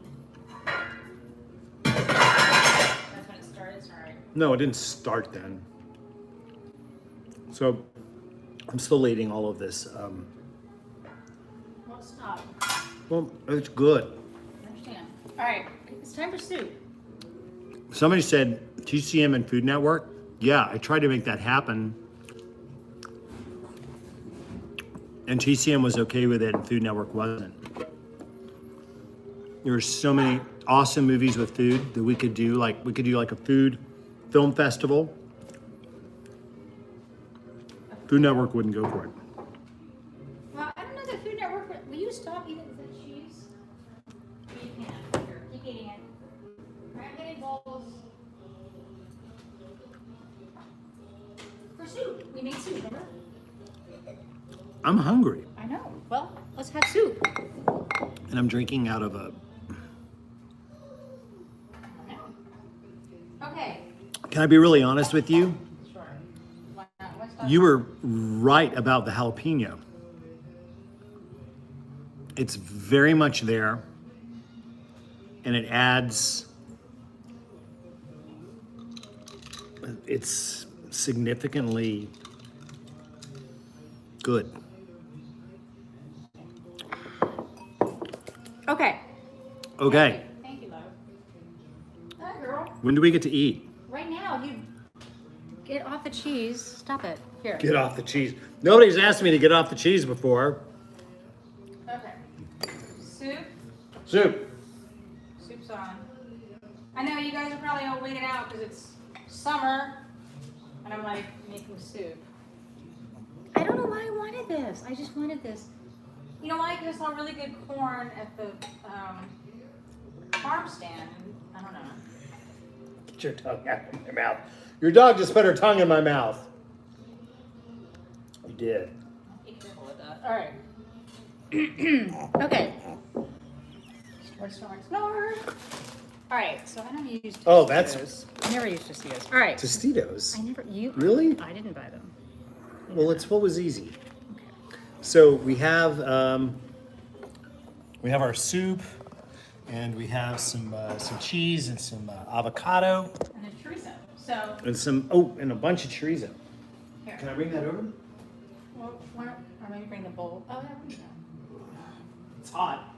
That's when it started. Sorry. No, it didn't start then. So I'm still eating all of this. Well, stop. Well, it's good. I understand. All right, it's time for soup. Somebody said TCM and Food Network. Yeah, I tried to make that happen. And TCM was okay with it and Food Network wasn't. There were so many awesome movies with food that we could do. Like, we could do like a food film festival. Food Network wouldn't go for it. Well, I don't know that Food Network. Will you stop eating the cheese? You can. Here, keep eating it. I'm getting bowls. For soup. We made soup, remember? I'm hungry. I know. Well, let's have soup. And I'm drinking out of a... Okay. Can I be really honest with you? Sure. Why not? Let's talk. You were right about the jalapeno. It's very much there. And it adds... It's significantly good. Okay. Okay. Thank you, love. Hi, girl. When do we get to eat? Right now, you get off the cheese. Stop it. Here. Get off the cheese. Nobody's asked me to get off the cheese before. Okay. Soup. Soup. Soup's on. I know you guys are probably all wigging out because it's summer, and I'm like making soup. I don't know why I wanted this. I just wanted this. You know why? Because I saw really good corn at the farm stand. I don't know. Get your tongue out of my mouth. Your dog just put her tongue in my mouth. You did. Be careful with that. All right. Okay. Snore. All right. So I don't use. Oh, that's- Tostitos. I never used Tostitos. All right. Tostitos. I never. You Really? I didn't buy them. Well, it's what was easy. So we have our soup, and we have some cheese and some avocado, And a chorizo. So and a bunch of chorizo. here. Can I bring that over? Well, why don't, or maybe bring the bowl. Oh, yeah, bring that. It's hot.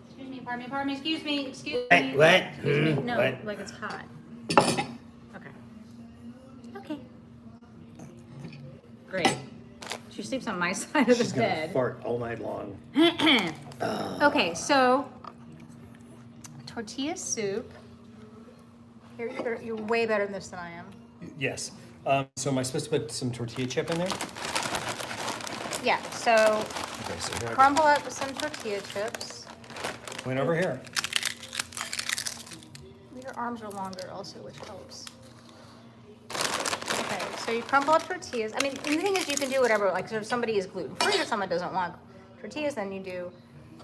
Excuse me, pardon me, excuse me, excuse What? me. What? Excuse me. No, What? like it's hot. Okay. Okay. Great. She sleeps on my side of She's the gonna bed. fart all night long. Okay, so tortilla soup. You're way better than this than I am. Yes. So am I supposed to put some tortilla chip in there? Yeah, so Okay, so here I crumble up some tortilla chips. point over here. Your arms are longer also, which helps. Okay, so you crumble up tortillas. I mean, and the thing is, you can do whatever. Like, so if somebody is gluten-free or someone doesn't want tortillas, then you do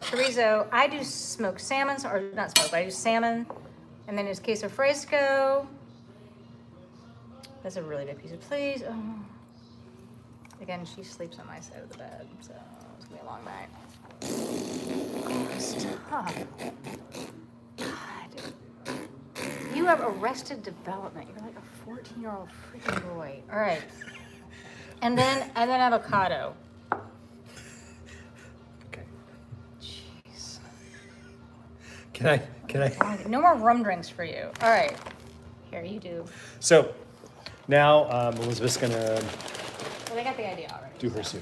chorizo. I do smoked salmon, or not smoked, but I do salmon. And then there's queso fresco. That's a really big piece of cheese. Oh. Again, she sleeps on my side of the bed, so it's gonna be a long night. Oh, stop. God. You have arrested development. You're like a 14-year-old freaking boy. All right. And then avocado. Okay. Jeez. Can I? No more rum drinks for you. All right. Here, you do. So now Elizabeth's gonna Well, they got the idea already. do her soup.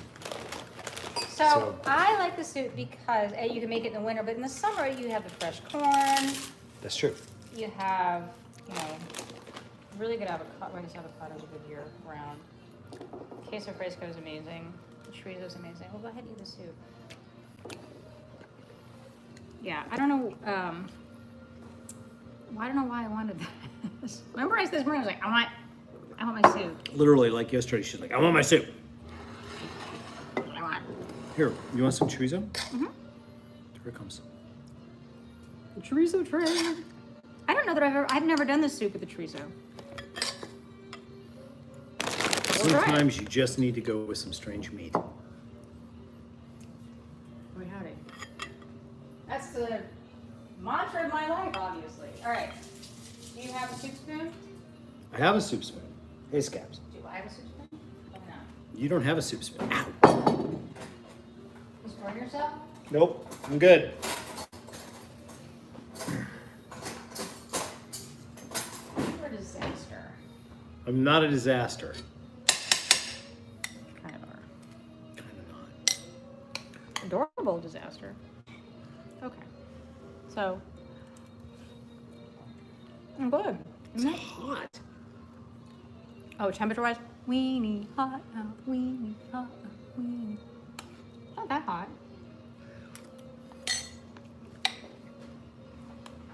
So I like the soup because you can make it in the winter, but in the summer you have the fresh corn. That's true. You have, really good avocado. I guess avocado is a good year round. Queso fresco is amazing. The chorizo is amazing. Well, go ahead and eat the soup. Yeah, I don't know. I don't know why I wanted this. Remember, this morning I was like, I want my soup. Literally, like yesterday, she's like, "I want my soup." I want. Here, you want some chorizo? Mm-hmm. Here it comes. The chorizo tray. I don't know that I've never done this soup with the chorizo. Sometimes you just need to go with some strange meat. Boy, howdy. That's the mantra of my life, obviously. All right. Do you have a soup spoon? I have a soup spoon. Hey, Scabs. Do I have a soup spoon? Oh, no. You don't have a soup spoon. Ow. You scoring yourself? Nope, I'm good. I'm not a disaster. Kind of are. Kind of not. Adorable disaster. Okay. So, I'm good. It's hot. Oh, temperature-wise? Weenie hot out, weenie hot out, weenie. Not that hot.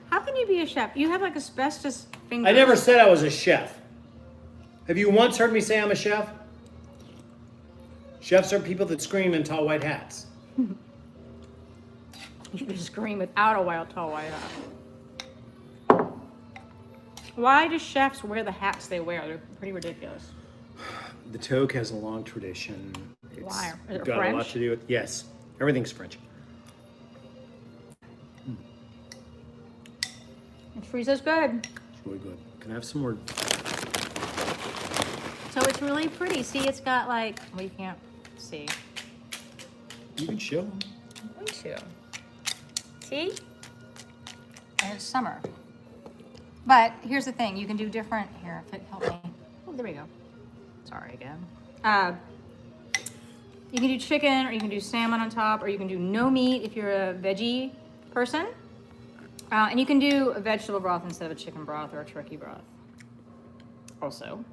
How can you be a chef? You have like asbestos fingers. I never said I was a chef. Have you once heard me say I'm a chef? Chefs are people that scream in tall white hats. You can scream without a tall white hat. Why do chefs wear the hats they wear? They're pretty ridiculous. The toque has a long tradition. Why? Is it got French? a lot to do with, yes, everything's French. And Frisa's good. It's really good. Can I have some more? So it's really pretty. See, it's got like, well, you can't see. You can show them. I'm going to. See? And it's summer. But here's the thing, you can do different, here, if it help me. Oh, there we go. Sorry again. You can do chicken, or you can do salmon on top, or you can do no meat if you're a veggie person. And you can do a vegetable broth instead of a chicken broth or a turkey broth. Also.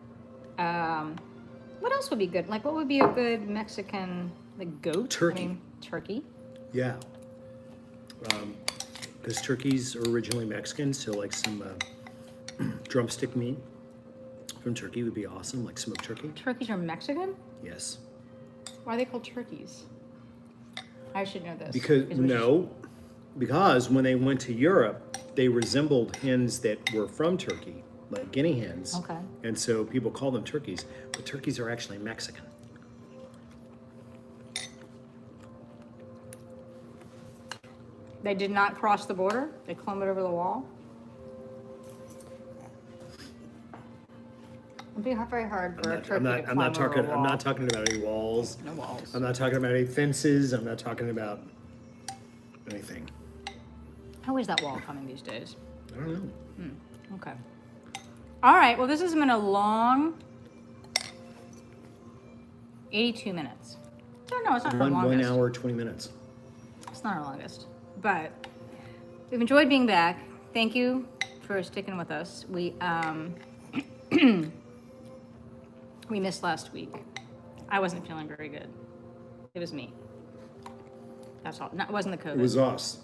What else would be good? Like, what would be a good Mexican, like goat? Turkey. I mean, turkey. Yeah. Because turkeys are originally Mexican, so like some drumstick meat from turkey would be awesome, like smoked turkey. Turkeys are Mexican? Yes. Why are they called turkeys? I should know this. Because when they went to Europe, they resembled hens that were from Turkey, like guinea hens. Okay. And so people call them turkeys, but turkeys are actually Mexican. They did not cross the border? They climbed over the wall? It'd be very hard for a turkey to climb over a wall. I'm not talking about any walls. No walls. I'm not talking about any fences. I'm not talking about anything. How is that wall coming these days? I don't know. Okay. All right. Well, this has been a long 82 minutes. Oh, no, it's not our longest. 1 hour, 20 minutes. It's not our longest. But we've enjoyed being back. Thank you for sticking with us. We we missed last week. I wasn't feeling very good. It was me. That's all. No, it wasn't the COVID. It was us.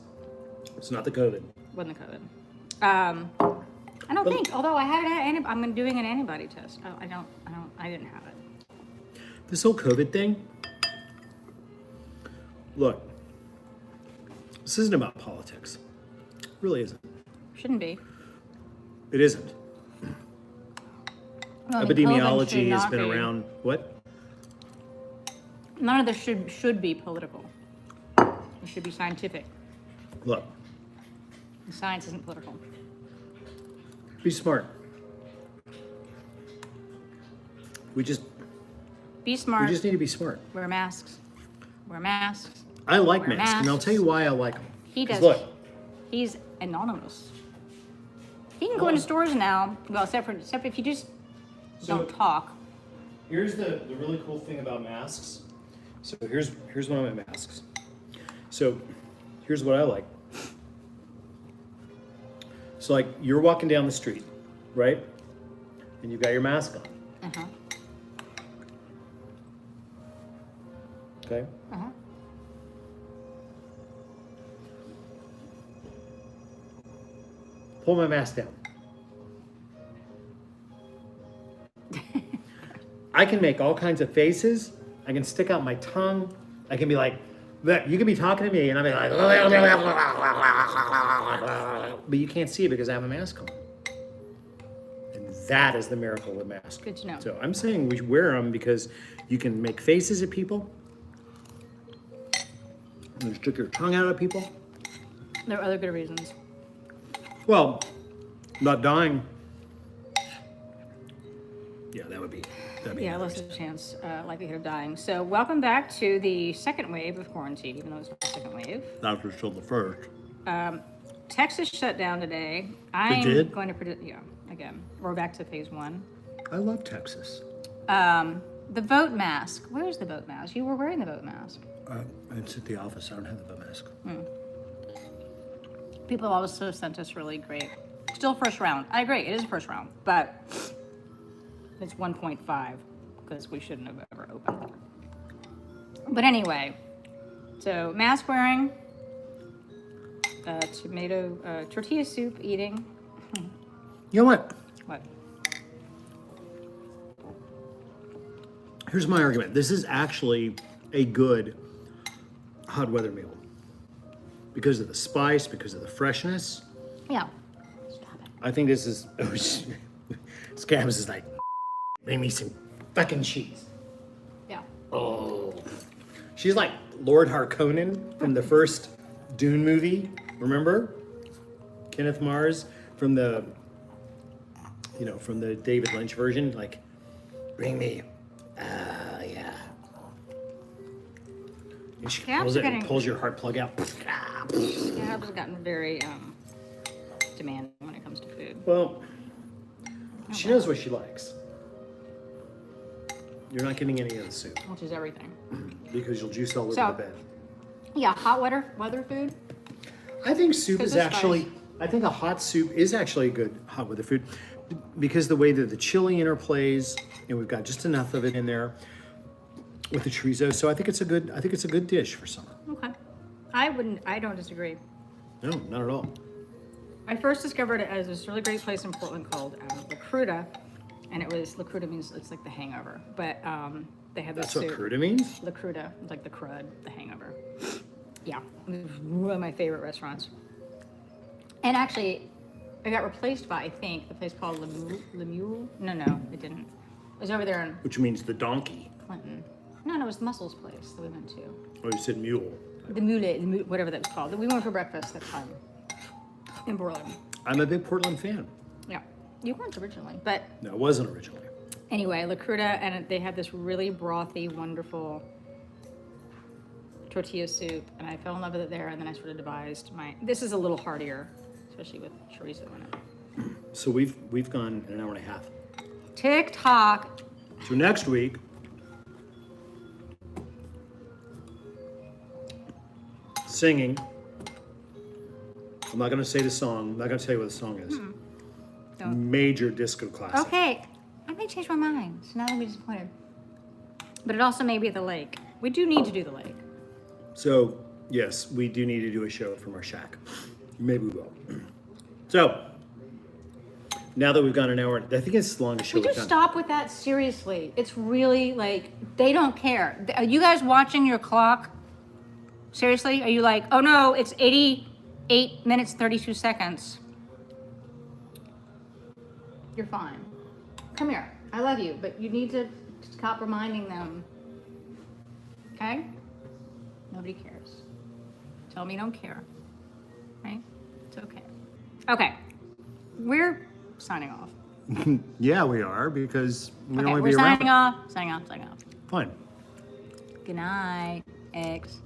It's not the COVID. It wasn't the COVID. I don't think. Although I had I'm doing an antibody test. I didn't have it. This whole COVID thing. Look, this isn't about politics. It really isn't. Shouldn't be. It isn't. Well, I mean, COVID Epidemiology should has not been be. around. What? None of this should be political. It should be scientific. Look, And science isn't political. be smart. We just Be smart. need to be smart. Wear masks. Wear masks. I like Wear masks, and I'll masks. tell you why I like them. He does. Look, He's anonymous. He can go into stores now. Well, except if you just don't talk. here's the really cool thing about masks. So here's one of my masks. So here's what I like. So like you're walking down the street, right? And you've got your mask on. Uh-huh. Okay? Uh-huh. Pull my mask down. I can make all kinds of faces. I can stick out my tongue. I can be like, you can be talking to me and I'll be like, but you can't see it because I have a mask on. And that is the miracle of masks. Good to know. So I'm saying we wear them because you can make faces at people. And you stick your tongue out at people. There are other good reasons. Well, not dying. Yeah, that'd be Yeah, less of a chance, likelihood of dying. So welcome back to the second wave of quarantine, even though it's not the second wave. Not for still the first. Texas shut down today. did? Going to predict, yeah, again. We're back to phase 1. I love Texas. The boat mask. Where's the boat mask? You were wearing the boat mask. It's at the office. I don't have the boat mask. People also sent us really great. Still first round. I agree. It is first round, but it's 1.5 because we shouldn't have ever opened. But anyway, so mask wearing, tomato, tortilla soup eating. You know what? What? Here's my argument. This is actually a good hot weather meal because of the spice, because of the freshness. Yeah. Stop it. I think this is. Scabs is like, bring me some fucking cheese. Yeah. Oh. She's like Lord Harkonnen from the first Dune movie. Remember? Kenneth Mars from the, from the David Lynch version. Like, bring me. Yeah. And she pulls your heart plug out. Scabs have gotten very demanding when it comes to food. Well, she knows what she likes. You're not getting any of the soup. Which is everything. Because you'll juice all over So- the bed. Yeah, hot weather food. I think soup is it's actually, spicy. I think a hot soup is actually a good hot weather food because the way that the chili interplays and we've got just enough of it in there with the chorizo. So I think it's a good dish for summer. Okay. I don't disagree. No, not at all. I first discovered it as this really great place in Portland called La Cruda, and La Cruda means it's like the hangover, but they had this That's what soup. cruda means? La Cruda, like the crud, the hangover. Yeah, it was one of my favorite restaurants. And actually, it got replaced by, I think, the place called Le Mule. No, it didn't. It was over there in Which means the donkey. Clinton. No, it was the Mussels place that we went to. Oh, you said mule. The Mule, whatever that was called. We went for breakfast that time in Portland. I'm a big Portland fan. Yeah, you weren't originally, but No, it wasn't originally. anyway, La Cruda, and they had this really brothy, wonderful tortilla soup, and I fell in love with it there, and then I sort of devised this is a little heartier, especially with chorizo in it. So we've gone an hour and a half. TikTok. So next week, singing. I'm not going to say the song. I'm not going to tell you what the song is. Don't. Major disco classic. Okay, I may change my mind, so now I'm disappointed. But it also may be at the lake. We do need to do the lake. So, yes, we do need to do a show from our shack. Maybe we will. So, now that we've gone an hour, I think it's the longest show Would you we've done. stop with that? Seriously. It's really like, they don't care. Are you guys watching your clock? Seriously? Are you like, oh no, it's 88 minutes, 32 seconds. You're fine. Come here. I love you, but you need to stop reminding them. Okay? Nobody cares. Tell me you don't care. Right? It's okay. Okay. We're signing off. Yeah, we are, because we'd Okay, only we're be around. signing off. Signing off. Fine. Good night, X.